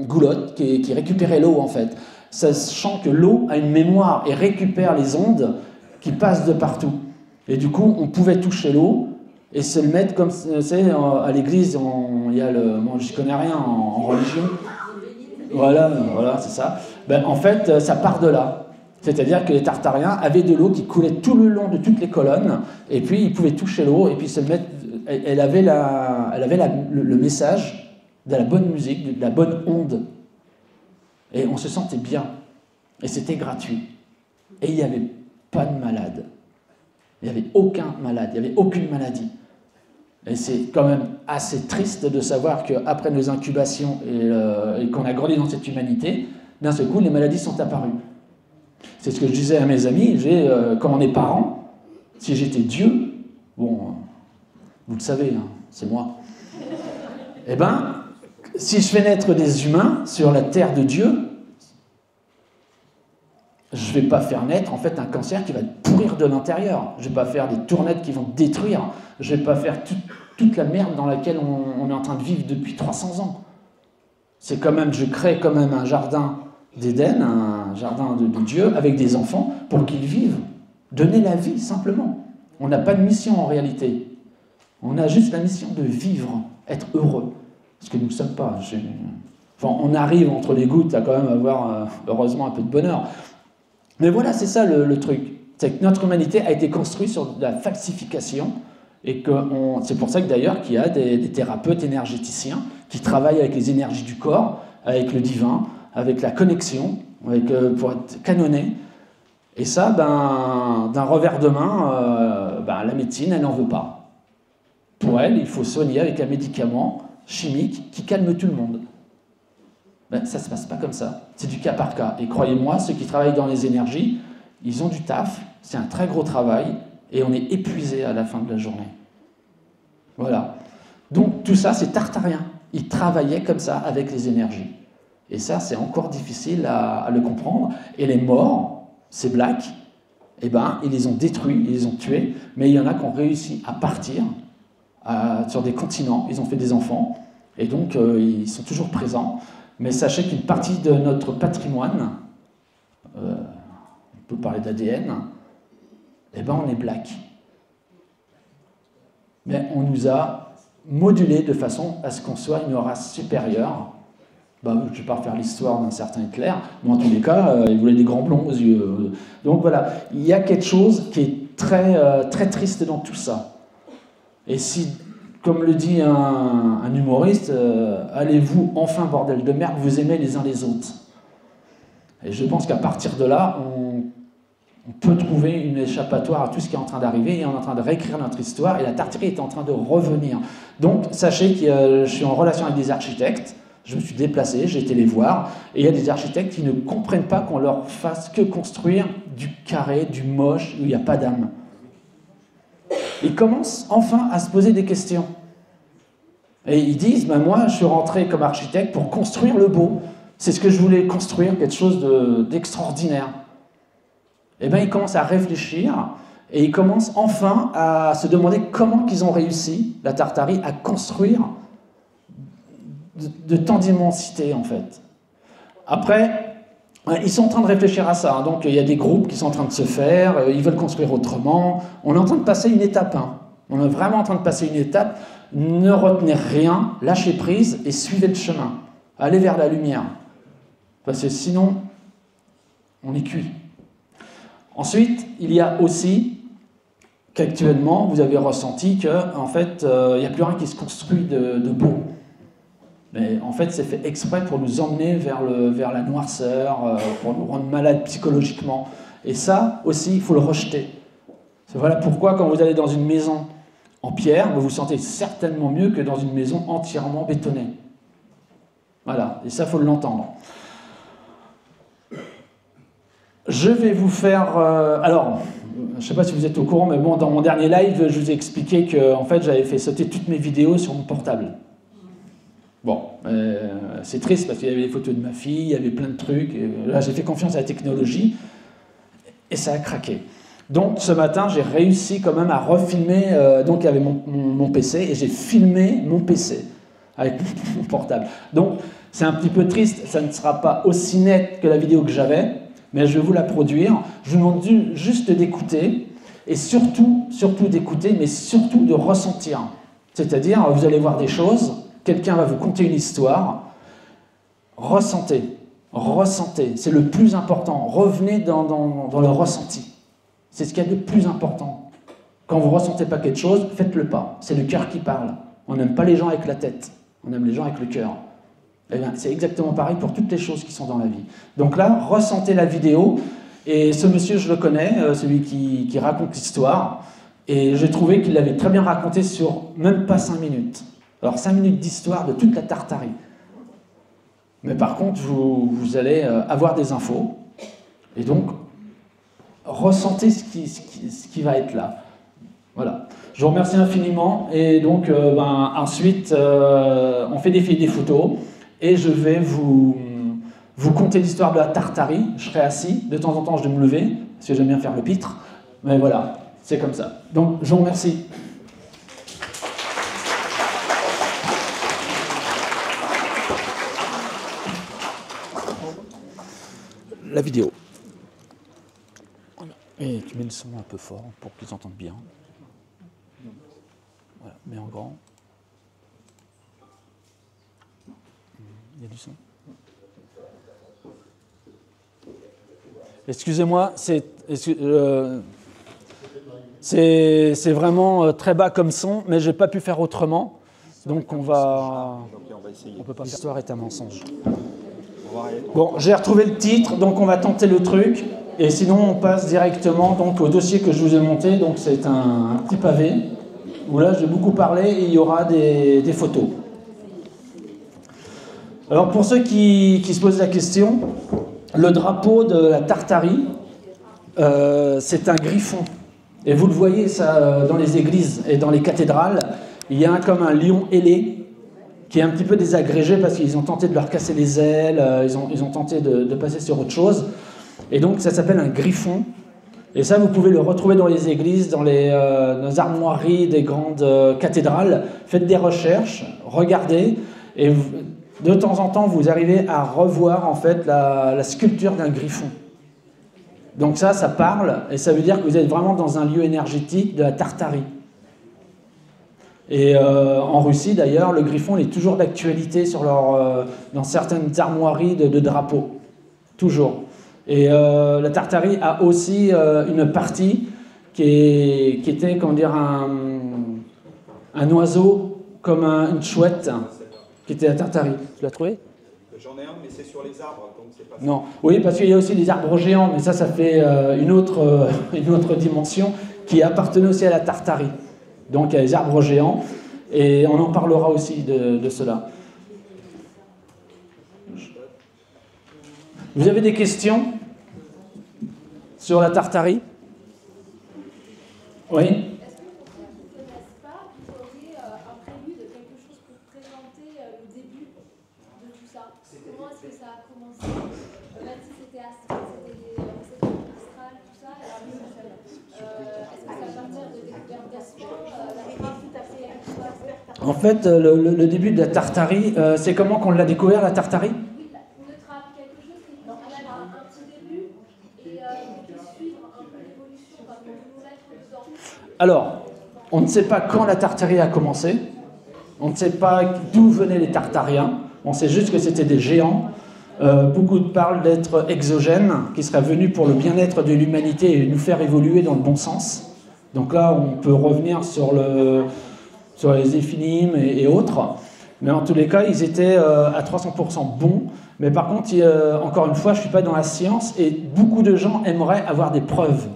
goulotte qui récupérait l'eau, en fait. Sachant que l'eau a une mémoire et récupère les ondes qui passent de partout. Et du coup, on pouvait toucher l'eau, et se le mettre comme c'est à l'église, il y a moi je connais rien en religion. Voilà, c'est ça. Ben, en fait, ça part de là. C'est-à-dire que les Tartariens avaient de l'eau qui coulait tout le long de toutes les colonnes, et puis ils pouvaient toucher l'eau, et puis se le mettre. Elle avait le message de la bonne musique, de la bonne onde. Et on se sentait bien. Et c'était gratuit. Et il n'y avait pas de malade. Il n'y avait aucun malade, il n'y avait aucune maladie. Et c'est quand même assez triste de savoir qu'après nos incubations et qu'on a grandi dans cette humanité, d'un seul coup, les maladies sont apparues. C'est ce que je disais à mes amis, quand on est parent, si j'étais Dieu, bon, vous le savez, hein, c'est moi, eh ben, si je fais naître des humains sur la terre de Dieu, je ne vais pas faire naître en fait un cancer qui va pourrir de l'intérieur. Je ne vais pas faire des tournettes qui vont détruire. Je ne vais pas faire toute la merde dans laquelle on est en train de vivre depuis 300 ans. C'est quand même, je crée quand même un jardin d'Éden, un jardin de Dieu avec des enfants pour qu'ils vivent. Donner la vie simplement. On n'a pas de mission en réalité. On a juste la mission de vivre, être heureux. Ce que nous ne sommes pas. Enfin, on arrive entre les gouttes à quand même avoir heureusement un peu de bonheur. Mais voilà, c'est ça le truc. C'est que notre humanité a été construite sur de la falsification, et c'est pour ça que d'ailleurs qu'il y a des thérapeutes énergéticiens qui travaillent avec les énergies du corps avec le divin, avec la connexion, pour être canonné. Et ça, d'un revers de main, la médecine, elle n'en veut pas. Pour elle, il faut soigner avec un médicament chimique qui calme tout le monde. Ça ne se passe pas comme ça. C'est du cas par cas. Et croyez-moi, ceux qui travaillent dans les énergies, ils ont du taf, c'est un très gros travail, et on est épuisé à la fin de la journée. Voilà. Donc tout ça, c'est tartarien. Ils travaillaient comme ça avec les énergies. Et ça, c'est encore difficile à le comprendre. Et les morts, ces blacks, ils les ont détruits, ils les ont tués, mais il y en a qui ont réussi à partir sur des continents, ils ont fait des enfants, et donc ils sont toujours présents. Mais sachez qu'une partie de notre patrimoine, on peut parler d'ADN, on est black. Mais on nous a modulé de façon à ce qu'on soit une race supérieure. Je ne vais pas refaire l'histoire d'un certain Hitler, mais en tous les cas, il voulait des grands blonds aux yeux. Donc voilà, il y a quelque chose qui est très, très triste dans tout ça. Et si, comme le dit un humoriste, allez-vous enfin, bordel de merde, vous aimer les uns les autres. Et je pense qu'à partir de là, on peut trouver une échappatoire à tout ce qui est en train d'arriver, et on est en train de réécrire notre histoire, et la Tartarie est en train de revenir. Donc sachez que je suis en relation avec des architectes. Je me suis déplacé, j'ai été les voir, et il y a des architectes qui ne comprennent pas qu'on leur fasse que construire du carré, du moche, où il n'y a pas d'âme. Ils commencent enfin à se poser des questions. Et ils disent, moi je suis rentré comme architecte pour construire le beau. C'est ce que je voulais construire, quelque chose d'extraordinaire. Et ils commencent à réfléchir, et ils commencent enfin à se demander comment ils ont réussi, la Tartarie, à construire de tant d'immensité, en fait. Après, ils sont en train de réfléchir à ça. Donc, il y a des groupes qui sont en train de se faire, ils veulent construire autrement. On est en train de passer une étape. On est vraiment en train de passer une étape. Ne retenez rien, lâchez prise et suivez le chemin. Allez vers la lumière. Parce que sinon, on est cuit. Ensuite, il y a aussi qu'actuellement, vous avez ressenti qu'en fait, il n'y a plus rien qui se construit de beau. Mais en fait, c'est fait exprès pour nous emmener vers la noirceur, pour nous rendre malades psychologiquement. Et ça aussi, il faut le rejeter. Voilà pourquoi, quand vous allez dans une maison en pierre, vous vous sentez certainement mieux que dans une maison entièrement bétonnée. Voilà, et ça, il faut l'entendre. Je vais vous faire... alors, je ne sais pas si vous êtes au courant, mais bon, dans mon dernier live, je vous ai expliqué que en fait, j'avais fait sauter toutes mes vidéos sur mon portable. Bon, c'est triste parce qu'il y avait les photos de ma fille, il y avait plein de trucs. Et là, j'ai fait confiance à la technologie et ça a craqué. Donc, ce matin, j'ai réussi quand même à refilmer. Donc, il y avait mon PC et j'ai filmé mon PC avec mon portable. Donc, c'est un petit peu triste. Ça ne sera pas aussi net que la vidéo que j'avais, mais je vais vous la produire. Je vous demande juste d'écouter et surtout d'écouter, mais surtout de ressentir. C'est-à-dire, vous allez voir des choses. Quelqu'un va vous conter une histoire, ressentez, c'est le plus important, revenez dans le ressenti, c'est ce qu'il y a de plus important. Quand vous ne ressentez pas quelque chose, faites-le pas, c'est le cœur qui parle. On n'aime pas les gens avec la tête, on aime les gens avec le cœur. Eh bien, c'est exactement pareil pour toutes les choses qui sont dans la vie. Donc là, ressentez la vidéo, et ce monsieur, je le connais, celui qui raconte l'histoire, et j'ai trouvé qu'il l'avait très bien raconté sur même pas 5 minutes. Alors, 5 minutes d'histoire de toute la Tartarie. Mais par contre, vous allez avoir des infos. Et donc, ressentez ce qui va être là. Voilà. Je vous remercie infiniment. Et donc, ensuite, on fait défiler des photos. Et je vais vous conter l'histoire de la Tartarie. Je serai assis. De temps en temps, je vais me lever. Parce que j'aime bien faire le pitre. Mais voilà, c'est comme ça. Donc, je vous remercie. La vidéo. Voilà. Et tu mets le son un peu fort pour qu'ils entendent bien. Voilà, mets en grand. Il y a du son. Excusez-moi, c'est vraiment très bas comme son, mais je n'ai pas pu faire autrement. Donc on va essayer. On peut pas faire. L'histoire est un mensonge. Bon, j'ai retrouvé le titre, donc on va tenter le truc. Et sinon, on passe directement donc, au dossier que je vous ai monté. Donc c'est un petit pavé, où là j'ai beaucoup parlé et il y aura des photos. Alors pour ceux qui se posent la question, le drapeau de la Tartarie, c'est un griffon. Et vous le voyez ça dans les églises et dans les cathédrales, il y a comme un lion ailé qui est un petit peu désagrégé parce qu'ils ont tenté de leur casser les ailes, ils ont tenté de passer sur autre chose. Et donc ça s'appelle un griffon. Et ça, vous pouvez le retrouver dans les églises, dans les armoiries des grandes cathédrales. Faites des recherches, regardez, et de temps en temps, vous arrivez à revoir en fait la sculpture d'un griffon. Donc ça parle, et ça veut dire que vous êtes vraiment dans un lieu énergétique de la Tartarie. Et en Russie, d'ailleurs, le griffon il est toujours d'actualité dans certaines armoiries de drapeaux. Toujours. Et la Tartarie a aussi une partie qui était, comment dire, un oiseau, comme une chouette, qui était la Tartarie. Tu l'as trouvé ? J'en ai un, mais c'est sur les arbres, donc c'est pas... Non, oui, parce qu'il y a aussi des arbres géants, mais ça fait une autre dimension qui appartenait aussi à la Tartarie. Donc il y a les arbres géants, et on en parlera aussi de cela. Vous avez des questions sur la Tartarie ? Oui ? Est-ce que pour ceux qui ne connaissent pas, vous auriez un prélude, quelque chose pour présenter le début de tout ça ? Comment est-ce que ça a commencé ? Même si c'était astral, c'était des recettes astrales, tout ça. Est-ce que ça va partir de découverte d'Aspan, la trame tout à fait exploitée ? En fait, le début de la Tartarie, c'est comment qu'on l'a découvert, la Tartarie ? Oui, une trame, quelque chose qui nous amène à un petit début et qui suivre un peu l'évolution, pour nous mettre dedans. Alors, on ne sait pas quand la Tartarie a commencé, on ne sait pas d'où venaient les Tartariens, on sait juste que c'était des géants. Beaucoup parlent d'être exogènes, qui seraient venus pour le bien-être de l'humanité et nous faire évoluer dans le bon sens. Donc là, on peut revenir sur les Éphinim et autres. Mais en tous les cas, ils étaient à 300% bons. Mais par contre, encore une fois, je ne suis pas dans la science et beaucoup de gens aimeraient avoir des preuves.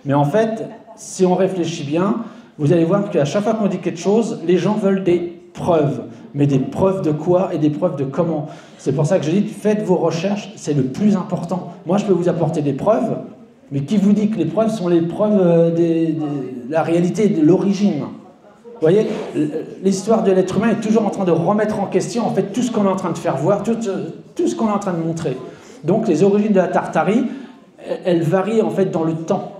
Mais en fait, si on réfléchit bien, vous allez voir qu'à chaque fois qu'on dit quelque chose, les gens veulent des preuves. Mais des preuves de quoi et des preuves de comment ? C'est pour ça que je dis, faites vos recherches, c'est le plus important. Moi, je peux vous apporter des preuves, mais qui vous dit que les preuves sont les preuves de la réalité, de l'origine ? Vous voyez, l'histoire de l'être humain est toujours en train de remettre en question en fait tout ce qu'on est en train de faire voir, tout ce qu'on est en train de montrer. Donc les origines de la Tartarie, elles varient en fait dans le temps.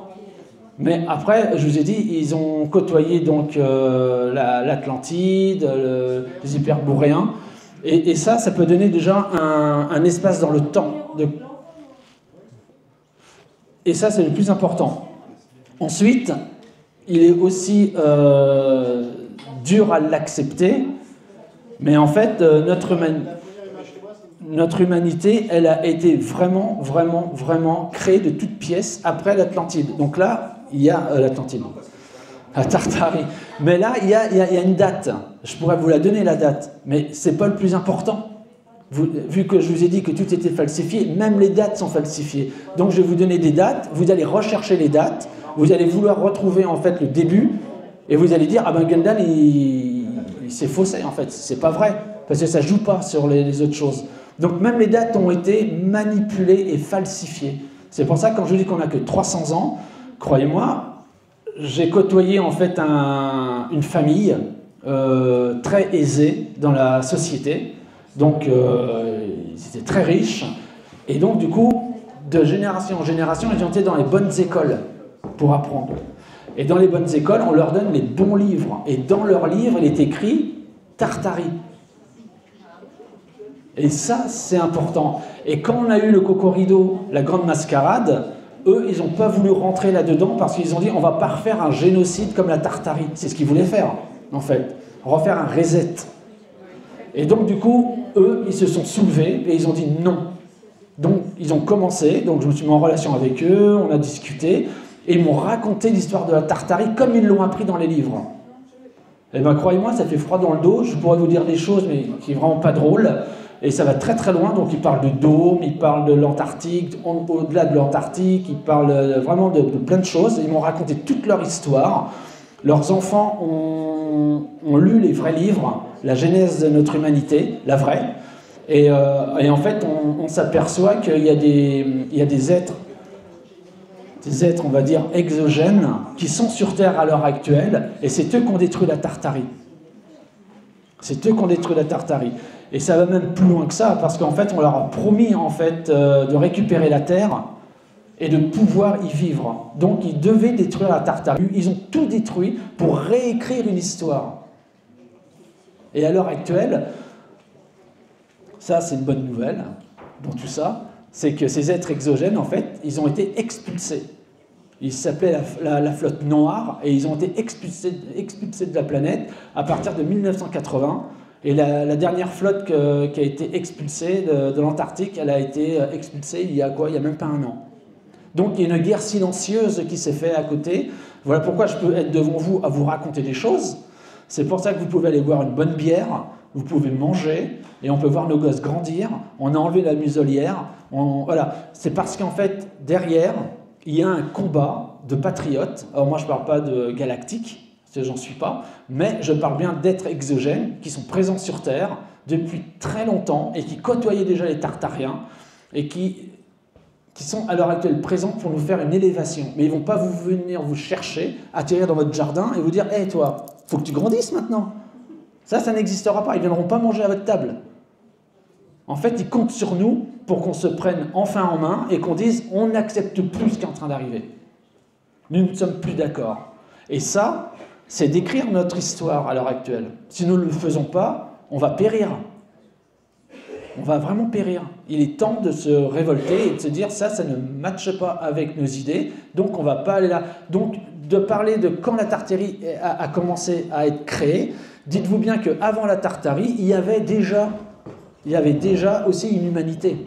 Mais après, je vous ai dit, ils ont côtoyé donc l'Atlantide, les Hyperboréens, et ça peut donner déjà un espace dans le temps. Et ça, c'est le plus important. Ensuite, il est aussi dur à l'accepter, mais en fait, notre humanité, elle a été vraiment, vraiment, vraiment créée de toutes pièces après l'Atlantide. Donc là, il y a l'Atlantide, la Tartarie. Mais là, il y a une date. Je pourrais vous la donner, la date, mais c'est pas le plus important. Vu que je vous ai dit que tout était falsifié, même les dates sont falsifiées. Donc je vais vous donner des dates, vous allez rechercher les dates, vous allez vouloir retrouver en fait le début, et vous allez dire, ah ben Gundam, il s'est faussé en fait, c'est pas vrai, parce que ça joue pas sur les autres choses. Donc même les dates ont été manipulées et falsifiées. C'est pour ça que quand je vous dis qu'on n'a que 300 ans, croyez-moi, j'ai côtoyé en fait une famille très aisée dans la société. Donc, ils étaient très riches. Et donc, du coup, de génération en génération, ils ont été dans les bonnes écoles pour apprendre. Et dans les bonnes écoles, on leur donne les bons livres. Et dans leurs livres, il est écrit Tartarie. Et ça, c'est important. Et quand on a eu le Cocorido, la grande mascarade, eux, ils n'ont pas voulu rentrer là-dedans parce qu'ils ont dit on va pas refaire un génocide comme la Tartarie. C'est ce qu'ils voulaient faire, en fait. Refaire un reset. Et donc, du coup, eux, ils se sont soulevés et ils ont dit non. Donc, ils ont commencé. Donc, je me suis mis en relation avec eux, on a discuté. Et ils m'ont raconté l'histoire de la Tartarie comme ils l'ont appris dans les livres. Eh bien, croyez-moi, ça fait froid dans le dos. Je pourrais vous dire des choses, mais qui ne sont vraiment pas drôles. Et ça va très très loin. Donc, ils parlent du dôme, ils parlent de l'Antarctique, au-delà de l'Antarctique, ils parlent vraiment de plein de choses. Ils m'ont raconté toute leur histoire. Leurs enfants ont lu les vrais livres, la genèse de notre humanité, la vraie. Et en fait, on s'aperçoit qu'il y a des êtres, on va dire, exogènes, qui sont sur Terre à l'heure actuelle, et c'est eux qui ont détruit la Tartarie. C'est eux qui ont détruit la Tartarie. Et ça va même plus loin que ça, parce qu'en fait, on leur a promis en fait, de récupérer la Terre et de pouvoir y vivre. Donc, ils devaient détruire la Tartarie. Ils ont tout détruit pour réécrire une histoire. Et à l'heure actuelle, ça, c'est une bonne nouvelle dans tout ça, c'est que ces êtres exogènes, en fait, ils ont été expulsés. Ils s'appelaient la flotte noire, et ils ont été expulsés de la planète à partir de 1980. Et la dernière flotte qui a été expulsée de l'Antarctique, elle a été expulsée il y a même pas un an. Donc il y a une guerre silencieuse qui s'est faite à côté. Voilà pourquoi je peux être devant vous à vous raconter des choses. C'est pour ça que vous pouvez aller boire une bonne bière, vous pouvez manger, et on peut voir nos gosses grandir. On a enlevé la muselière. Voilà. C'est parce qu'en fait, derrière, il y a un combat de patriotes. Alors moi, je ne parle pas de galactiques, j'en suis pas, mais je parle bien d'êtres exogènes qui sont présents sur Terre depuis très longtemps et qui côtoyaient déjà les Tartariens et qui sont à l'heure actuelle présents pour nous faire une élévation. Mais ils ne vont pas venir vous chercher, atterrir dans votre jardin et vous dire « Hé, toi, faut que tu grandisses maintenant !» Ça n'existera pas. Ils ne viendront pas manger à votre table. En fait, ils comptent sur nous pour qu'on se prenne enfin en main et qu'on dise « On n'accepte plus ce qui est en train d'arriver. Nous ne sommes plus d'accord. » Et ça, c'est d'écrire notre histoire à l'heure actuelle. Si nous ne le faisons pas, on va périr. On va vraiment périr. Il est temps de se révolter et de se dire ça ne matche pas avec nos idées, donc on ne va pas aller là. Donc, de parler de quand la Tartarie a commencé à être créée, dites-vous bien qu'avant la Tartarie, il y avait déjà aussi une humanité.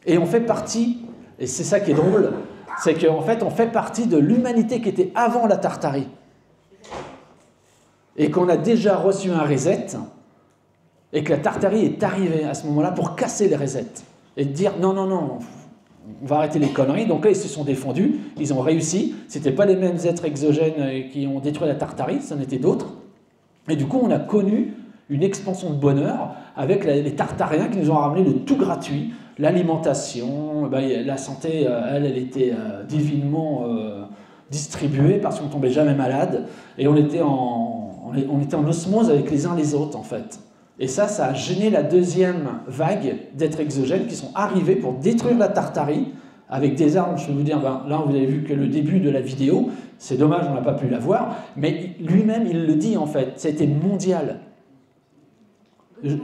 Et on fait partie, et c'est ça qui est drôle, c'est qu'en fait, on fait partie de l'humanité qui était avant la Tartarie. Et qu'on a déjà reçu un reset, et que la Tartarie est arrivée à ce moment-là pour casser les resets. Et dire, non, on va arrêter les conneries. Donc là, ils se sont défendus, ils ont réussi. Ce n'étaient pas les mêmes êtres exogènes qui ont détruit la Tartarie, c'en était d'autres. Et du coup, on a connu une expansion de bonheur avec les Tartariens qui nous ont ramené le tout gratuit, l'alimentation, la santé, elle était divinement distribuée parce qu'on ne tombait jamais malade. Et on était en osmose avec les uns les autres, en fait. Et ça a gêné la deuxième vague d'êtres exogènes qui sont arrivés pour détruire la Tartarie avec des armes. Je peux vous dire, là vous avez vu que le début de la vidéo, c'est dommage, on n'a pas pu la voir, mais lui-même il le dit en fait, c'était mondial. Est-ce que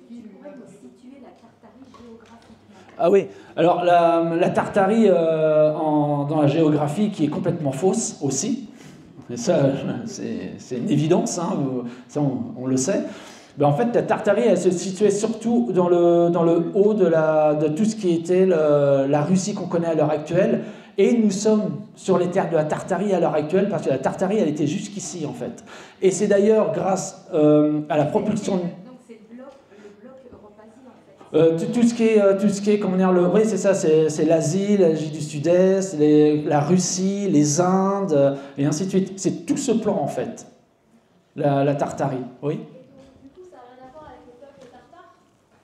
tu pourrais me situer la Tartarie géographiquement ? Ah oui, alors la Tartarie dans la géographie qui est complètement fausse aussi, et ça c'est une évidence, hein, ça on le sait. En fait, la Tartarie, elle se situait surtout dans le haut de tout ce qui était la Russie qu'on connaît à l'heure actuelle. Et nous sommes sur les terres de la Tartarie à l'heure actuelle, parce que la Tartarie, elle était jusqu'ici, en fait. Et c'est d'ailleurs grâce à la propulsion... Donc c'est le bloc Europe-Asie, en fait. Tout ce qui est, comment dire, oui, c'est ça, c'est l'Asie du Sud-Est, la Russie, les Indes, et ainsi de suite. C'est tout ce plan, en fait, la Tartarie, oui.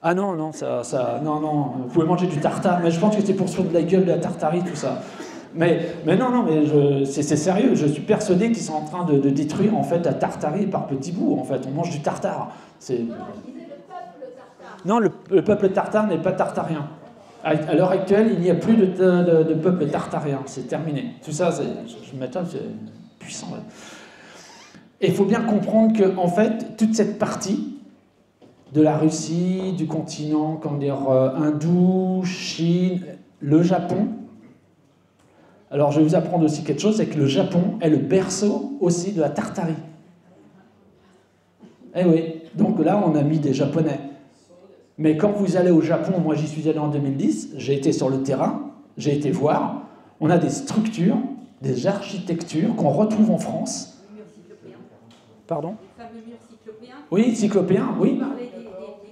Ah non, non, vous pouvez manger du tartare, mais je pense que c'est pour se foutre de la gueule de la Tartarie, tout ça. Mais c'est sérieux, je suis persuadé qu'ils sont en train de détruire en fait la Tartarie par petits bouts, en fait, on mange du tartare. Non, je disais le peuple tartare. Non, le peuple tartare n'est pas tartarien. À l'heure actuelle, il n'y a plus de peuple tartarien, c'est terminé. Tout ça, je m'attends, c'est puissant. Ouais. Et il faut bien comprendre que, en fait, toute cette partie de la Russie, du continent, comment dire, hindou, Chine, le Japon. Alors je vais vous apprendre aussi quelque chose, c'est que le Japon est le berceau aussi de la Tartarie. Eh oui, donc là on a mis des Japonais. Mais quand vous allez au Japon, moi j'y suis allé en 2010, j'ai été sur le terrain, j'ai été voir, on a des structures, des architectures qu'on retrouve en France. Pardon? Les fameux murs cyclopéens. Oui, cyclopéens, oui. Vous parlez des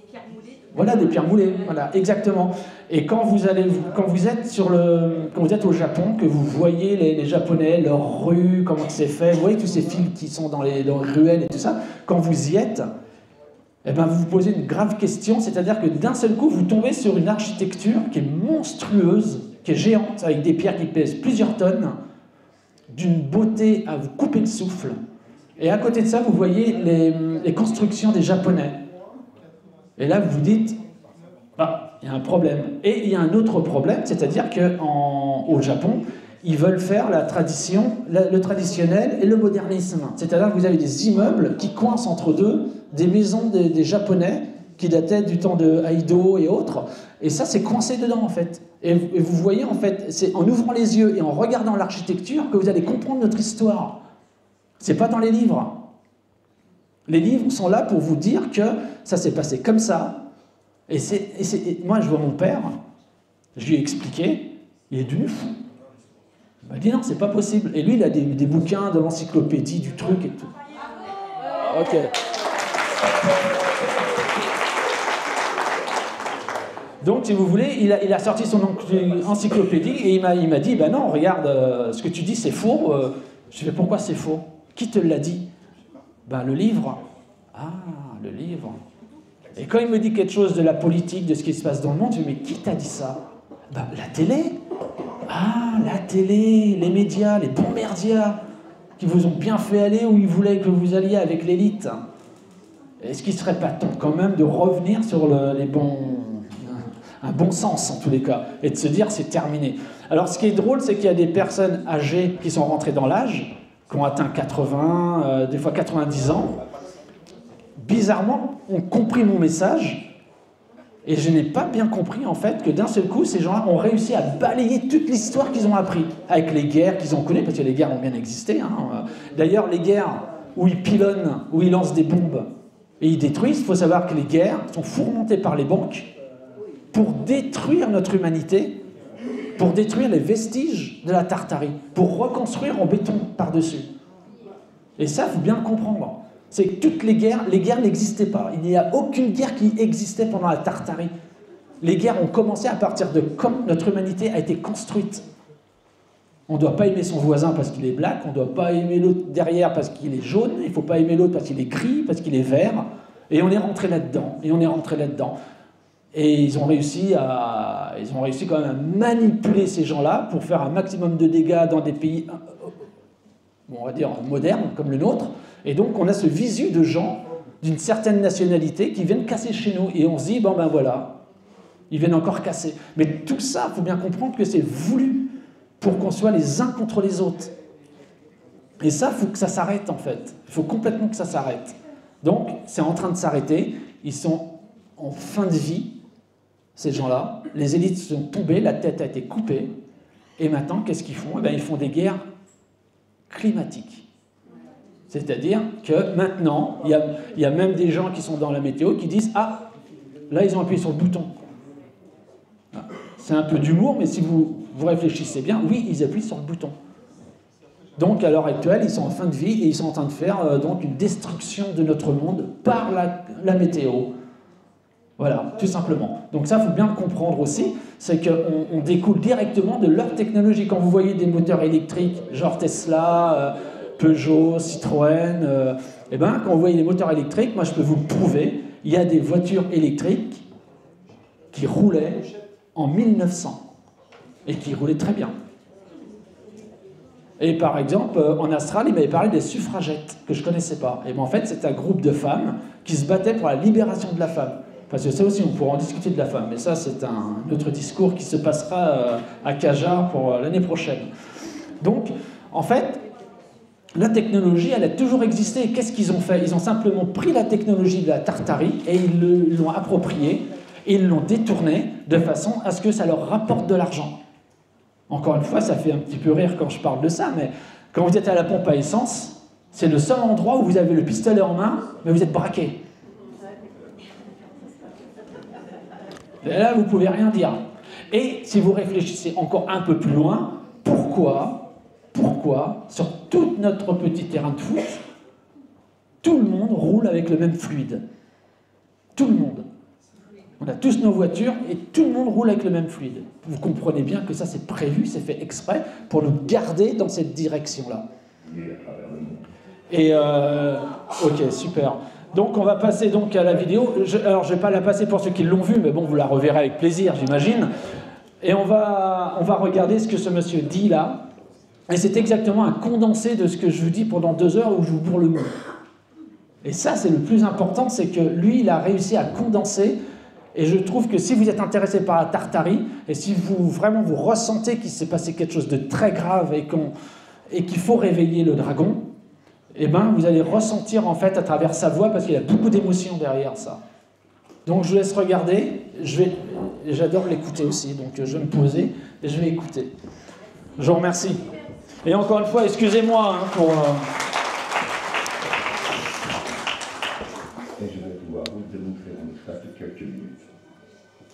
pierres moulées. Voilà, des pierres moulées, voilà, exactement. Et quand vous êtes au Japon, que vous voyez les Japonais, leurs rues, comment c'est fait, vous voyez tous ces fils qui sont dans les ruelles et tout ça, quand vous y êtes, eh ben vous vous posez une grave question, c'est-à-dire que d'un seul coup, vous tombez sur une architecture qui est monstrueuse, qui est géante, avec des pierres qui pèsent plusieurs tonnes, d'une beauté à vous couper le souffle. Et à côté de ça, vous voyez les constructions des Japonais. Et là, vous vous dites, ah, il y a un problème. Et il y a un autre problème, c'est-à-dire qu'au Japon, ils veulent faire la tradition, le traditionnel et le modernisme. C'est-à-dire que vous avez des immeubles qui coincent entre deux, des maisons des Japonais qui dataient du temps de Heido et autres. Et ça, c'est coincé dedans, en fait. Et vous voyez, en fait, c'est en ouvrant les yeux et en regardant l'architecture que vous allez comprendre notre histoire. C'est pas dans les livres. Les livres sont là pour vous dire que ça s'est passé comme ça. Et moi, je vois mon père, je lui ai expliqué, il est devenu fou. Il m'a dit non, c'est pas possible. Et lui, il a des bouquins de l'encyclopédie, du truc et tout. Ok. Donc, si vous voulez, il a sorti son encyclopédie et il m'a dit, ben non, regarde, ce que tu dis, c'est faux. Je lui ai dit, pourquoi c'est faux? Qui te l'a dit? Ben, le livre. Ah, le livre. Et quand il me dit quelque chose de la politique, de ce qui se passe dans le monde, je lui dis, mais qui t'a dit ça? Ben, la télé. Ah, la télé, les médias, les bons merdias, qui vous ont bien fait aller où ils voulaient que vous alliez avec l'élite. Est-ce qu'il ne serait pas temps quand même de revenir sur un bon sens en tous les cas, et de se dire c'est terminé. Alors ce qui est drôle, c'est qu'il y a des personnes âgées qui sont rentrées dans l'âge, qui ont atteint 80, des fois 90 ans, bizarrement, ont compris mon message, et je n'ai pas bien compris en fait que d'un seul coup, ces gens-là ont réussi à balayer toute l'histoire qu'ils ont appris, avec les guerres qu'ils ont connues, parce que les guerres ont bien existé. Hein. D'ailleurs, les guerres où ils pilonnent, où ils lancent des bombes, et ils détruisent, il faut savoir que les guerres sont fourmentées par les banques pour détruire notre humanité, pour détruire les vestiges de la Tartarie, pour reconstruire en béton par-dessus. Et ça, il faut bien le comprendre. C'est que toutes les guerres n'existaient pas. Il n'y a aucune guerre qui existait pendant la Tartarie. Les guerres ont commencé à partir de quand notre humanité a été construite. On ne doit pas aimer son voisin parce qu'il est black, on ne doit pas aimer l'autre derrière parce qu'il est jaune, il ne faut pas aimer l'autre parce qu'il est gris, parce qu'il est vert. Et on est rentré là-dedans, Et ils ont réussi quand même à manipuler ces gens-là pour faire un maximum de dégâts dans des pays, on va dire, modernes, comme le nôtre. Et donc, on a ce visu de gens d'une certaine nationalité qui viennent casser chez nous. Et on se dit, bon ben voilà, ils viennent encore casser. Mais tout ça, il faut bien comprendre que c'est voulu pour qu'on soit les uns contre les autres. Et ça, il faut que ça s'arrête, en fait. Il faut complètement que ça s'arrête. Donc, c'est en train de s'arrêter. Ils sont en fin de vie, ces gens-là. Les élites sont tombées, la tête a été coupée. Et maintenant, qu'est-ce qu'ils font? Eh bien, ils font des guerres climatiques. C'est-à-dire que maintenant, il y a même des gens qui sont dans la météo qui disent « Ah, là, ils ont appuyé sur le bouton. » C'est un peu d'humour, mais si vous réfléchissez bien, oui, ils appuient sur le bouton. Donc, à l'heure actuelle, ils sont en fin de vie et ils sont en train de faire donc une destruction de notre monde par la météo. Voilà, tout simplement. Donc ça, il faut bien le comprendre aussi, c'est qu'on découle directement de leur technologie. Quand vous voyez des moteurs électriques, genre Tesla, Peugeot, Citroën, eh ben, quand vous voyez les moteurs électriques, moi je peux vous le prouver, il y a des voitures électriques qui roulaient en 1900 et qui roulaient très bien. Et par exemple, en Australie, il m'avait parlé des suffragettes, que je ne connaissais pas. Et ben, en fait, c'est un groupe de femmes qui se battaient pour la libération de la femme. Parce que ça aussi, on pourra en discuter de la femme. Mais ça, c'est un autre discours qui se passera à Cajar pour l'année prochaine. Donc, en fait, la technologie, elle a toujours existé. Qu'est-ce qu'ils ont fait? Ils ont simplement pris la technologie de la Tartarie et ils l'ont appropriée et ils l'ont détournée de façon à ce que ça leur rapporte de l'argent. Encore une fois, ça fait un petit peu rire quand je parle de ça, mais quand vous êtes à la pompe à essence, c'est le seul endroit où vous avez le pistolet en main, mais vous êtes braqué. Et là, vous ne pouvez rien dire. Et si vous réfléchissez encore un peu plus loin, pourquoi, sur tout notre petit terrain de foot, tout le monde roule avec le même fluide. Tout le monde. On a tous nos voitures et tout le monde roule avec le même fluide. Vous comprenez bien que ça c'est prévu, c'est fait exprès pour nous garder dans cette direction-là. Et ok, super. Donc on va passer donc à la vidéo. Alors je ne vais pas la passer pour ceux qui l'ont vue, mais bon, vous la reverrez avec plaisir, j'imagine. Et on va regarder ce que ce monsieur dit là. Et c'est exactement un condensé de ce que je vous dis pendant 2 heures où je vous bourre le mot. Et ça, c'est le plus important, c'est que lui, il a réussi à condenser. Et je trouve que si vous êtes intéressé par la Tartarie, et si vous vraiment vous ressentez qu'il s'est passé quelque chose de très grave et qu'il faut réveiller le dragon, eh ben, vous allez ressentir en fait à travers sa voix, parce qu'il y a beaucoup d'émotions derrière ça. Donc je vous laisse regarder. J'adore l'écouter aussi, donc je vais me poser et je vais écouter. Je vous remercie. Et encore une fois, excusez-moi pour... Et je vais pouvoir vous démontrer en l'espace de quelques minutes.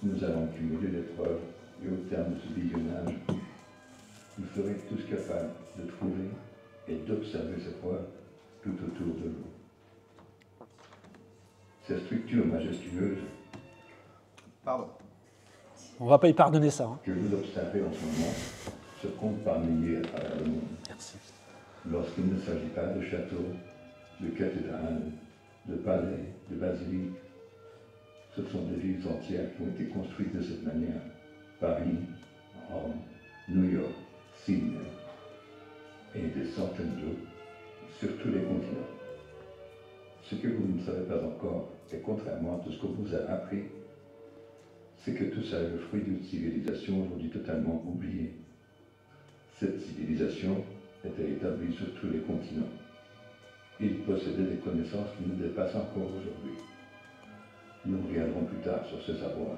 Nous allons cumuler l'épreuve et au terme de ce visionnage, vous serez tous capables de trouver et d'observer cette voie tout autour de vous. Ces structures majestueuses On ne va pas y pardonner ça. que vous observez en ce moment se comptent par milliers à travers le monde. Merci. Lorsqu'il ne s'agit pas de châteaux, de cathédrales, de palais, de basiliques, ce sont des villes entières qui ont été construites de cette manière. Paris, Rome, New York, Sydney et des centaines d'autres sur tous les continents. Ce que vous ne savez pas encore, et contrairement à tout ce qu'on vous a appris, c'est que tout ça est le fruit d'une civilisation aujourd'hui totalement oubliée. Cette civilisation était établie sur tous les continents. Ils possédaient des connaissances qui nous dépassent encore aujourd'hui. Nous reviendrons plus tard sur ce savoir.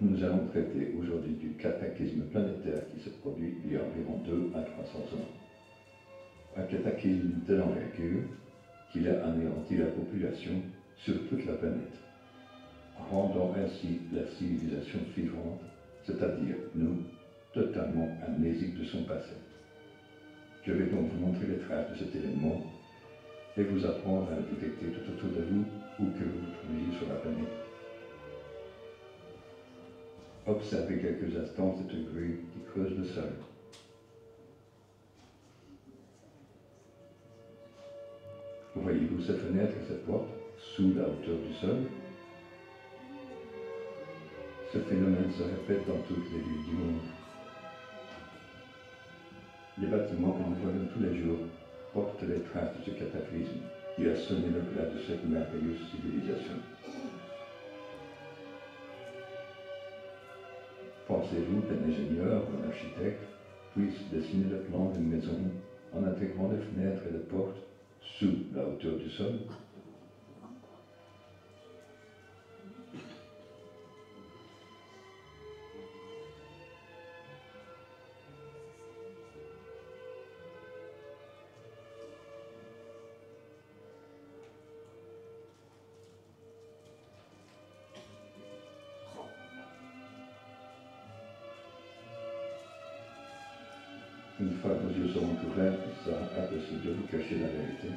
Nous allons traiter aujourd'hui du cataclysme planétaire qui se produit il y a environ 200 à 300 ans. Un cataclysme de telle envergure qu'il a anéanti la population sur toute la planète, rendant ainsi la civilisation suivante, c'est-à-dire nous, totalement amnésiques de son passé. Je vais donc vous montrer les traces de cet événement et vous apprendre à le détecter tout autour de vous, où que vous vous trouviez sur la planète. Observez quelques instants cette grue qui creuse le sol. Voyez-vous cette fenêtre et cette porte sous la hauteur du sol? Ce phénomène se répète dans toutes les villes du monde. Les bâtiments que nous voyons tous les jours portent les traces de ce cataclysme qui a sonné le glas de cette merveilleuse civilisation. Pensez-vous qu'un ingénieur ou un architecte puisse dessiner le plan d'une maison en intégrant les fenêtres et les portes sous la hauteur du sol? Une fois que vos yeux seront ouverts, il sera impossible de vous cacher la vérité.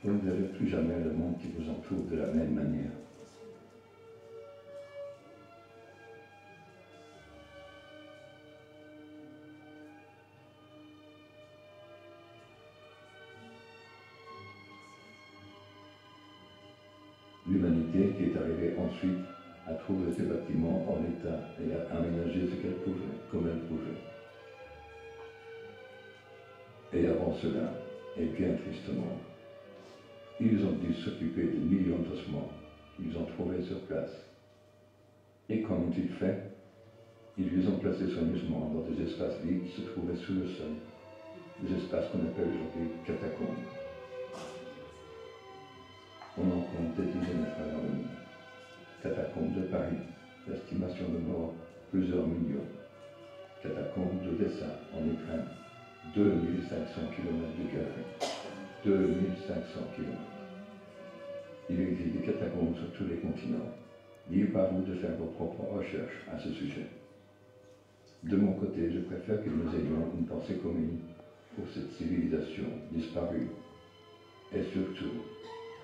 Vous ne verrez plus jamais le monde qui vous entoure de la même manière. L'humanité qui est arrivée ensuite a trouvé ces bâtiments en état et a aménagé ce qu'elle pouvait, comme elle pouvait. Et avant cela, et bien tristement, ils ont dû s'occuper des millions d'ossements qu'ils ont trouvés sur place. Et comment ont-ils fait? Ils les ont placés soigneusement dans des espaces vides qui se trouvaient sous le sol, des espaces qu'on appelle aujourd'hui catacombes. On en compte des dizaines à travers le monde. Catacombes de Paris, l'estimation de morts, plusieurs millions. Catacombes d'Odessa, en Ukraine, 2500 km de carré. 2500 km. Il existe des catacombes sur tous les continents. Libre à vous de faire vos propres recherches à ce sujet. De mon côté, je préfère que nous ayons une pensée commune pour cette civilisation disparue et surtout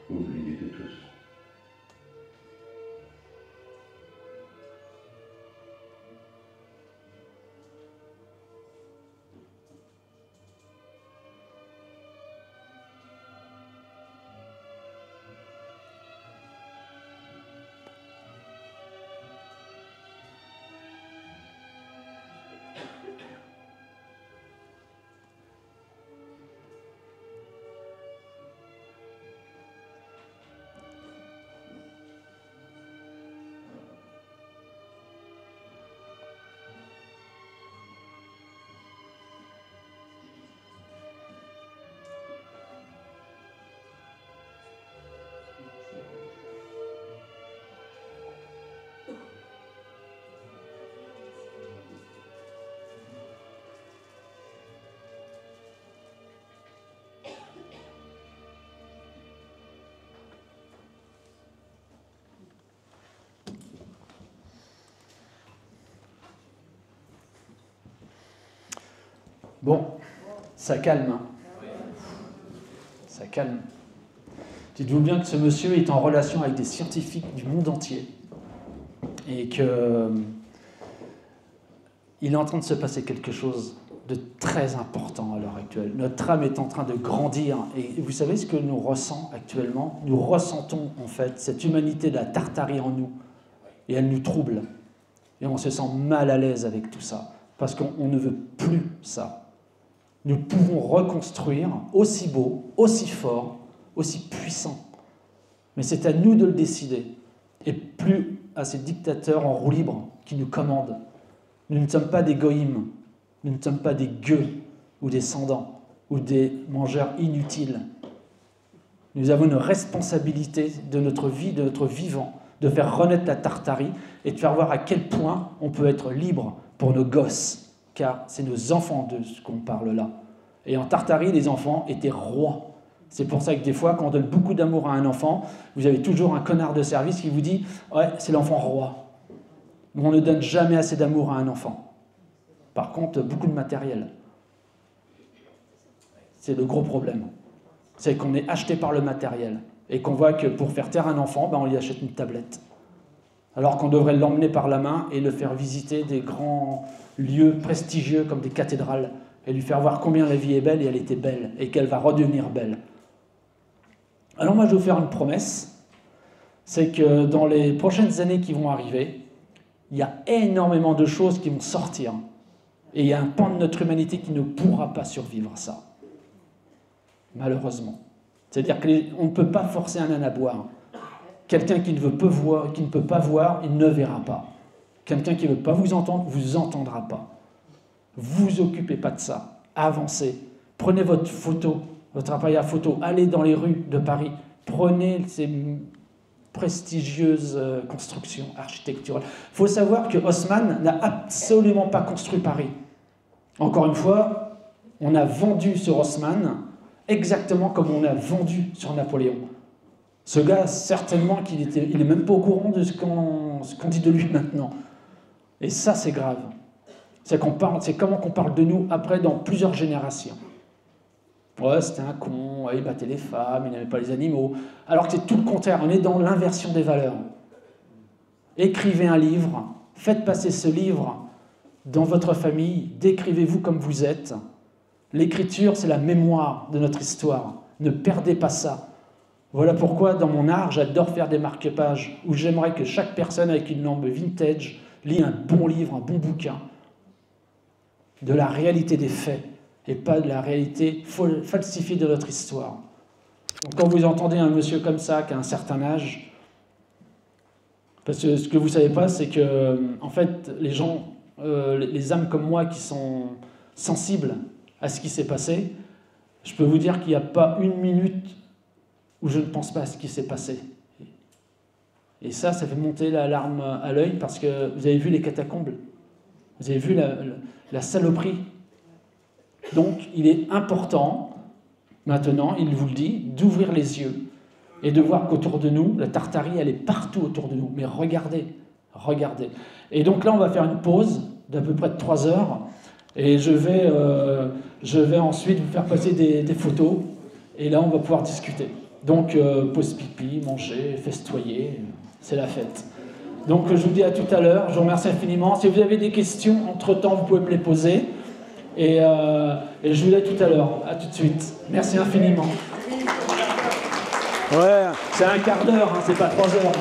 oubliée de tous. Bon, ça calme. Hein. Ça calme. Dites-vous bien que ce monsieur est en relation avec des scientifiques du monde entier et que il est en train de se passer quelque chose de très important à l'heure actuelle. Notre âme est en train de grandir et vous savez ce que nous ressentons actuellement? Nous ressentons en fait cette humanité de la Tartarie en nous et elle nous trouble et on se sent mal à l'aise avec tout ça parce qu'on ne veut plus ça. Nous pouvons reconstruire aussi beau, aussi fort, aussi puissant. Mais c'est à nous de le décider. Et plus à ces dictateurs en roue libre qui nous commandent. Nous ne sommes pas des goïms, nous ne sommes pas des gueux ou des sandans ou des mangeurs inutiles. Nous avons une responsabilité de notre vie, de notre vivant, de faire renaître la Tartarie et de faire voir à quel point on peut être libre pour nos gosses. Car c'est nos enfants de ce qu'on parle là. Et en Tartarie, les enfants étaient rois. C'est pour ça que des fois, quand on donne beaucoup d'amour à un enfant, vous avez toujours un connard de service qui vous dit « Ouais, c'est l'enfant roi ». Mais on ne donne jamais assez d'amour à un enfant. Par contre, beaucoup de matériel. C'est le gros problème. C'est qu'on est acheté par le matériel. Et qu'on voit que pour faire taire un enfant, on lui achète une tablette. Alors qu'on devrait l'emmener par la main et le faire visiter des grands lieux prestigieux comme des cathédrales et lui faire voir combien la vie est belle et elle était belle et qu'elle va redevenir belle. Alors moi je vais vous faire une promesse, c'est que dans les prochaines années qui vont arriver, il y a énormément de choses qui vont sortir et il y a un pan de notre humanité qui ne pourra pas survivre à ça. Malheureusement. C'est-à-dire qu'on ne peut pas forcer un âne à boire. Quelqu'un qui ne peut pas voir, il ne verra pas. Quelqu'un qui ne veut pas vous entendre, vous entendra pas. Vous occupez pas de ça. Avancez. Prenez votre photo, votre appareil à photo. Allez dans les rues de Paris. Prenez ces prestigieuses constructions architecturales. Il faut savoir que Haussmann n'a absolument pas construit Paris. Encore une fois, on a vendu sur Haussmann exactement comme on a vendu sur Napoléon. Ce gars, certainement qu'il il n'est même pas au courant de ce qu'on dit de lui maintenant. Et ça, c'est grave. C'est comment qu'on parle de nous après dans plusieurs générations. Ouais, c'était un con, ouais, il battait les femmes, il n'aimait pas les animaux. Alors que c'est tout le contraire, on est dans l'inversion des valeurs. Écrivez un livre, faites passer ce livre dans votre famille, décrivez-vous comme vous êtes. L'écriture, c'est la mémoire de notre histoire. Ne perdez pas ça. Voilà pourquoi, dans mon art, j'adore faire des marque-pages où j'aimerais que chaque personne avec une lampe vintage lit un bon livre, un bon bouquin de la réalité des faits et pas de la réalité falsifiée de notre histoire. Donc, quand vous entendez un monsieur comme ça, qui a un certain âge, parce que ce que vous ne savez pas, c'est que, en fait, les gens, les âmes comme moi qui sont sensibles à ce qui s'est passé, je peux vous dire qu'il n'y a pas une minute où je ne pense pas à ce qui s'est passé. Et ça fait monter la larme à l'œil parce que vous avez vu les catacombes, vous avez vu la saloperie. Donc, il est important, maintenant, il vous le dit, d'ouvrir les yeux et de voir qu'autour de nous, la Tartarie, elle est partout autour de nous. Mais regardez, regardez. Et donc là, on va faire une pause d'à peu près de 3 heures. Et je vais ensuite vous faire passer des photos. Et là, on va pouvoir discuter. Donc, pause pipi, manger, festoyer, c'est la fête. Donc, je vous dis à tout à l'heure. Je vous remercie infiniment. Si vous avez des questions, entre-temps, vous pouvez me les poser. Et je vous dis à tout à l'heure. À tout de suite. Merci infiniment. Ouais, c'est un quart d'heure, hein, c'est pas 3 heures.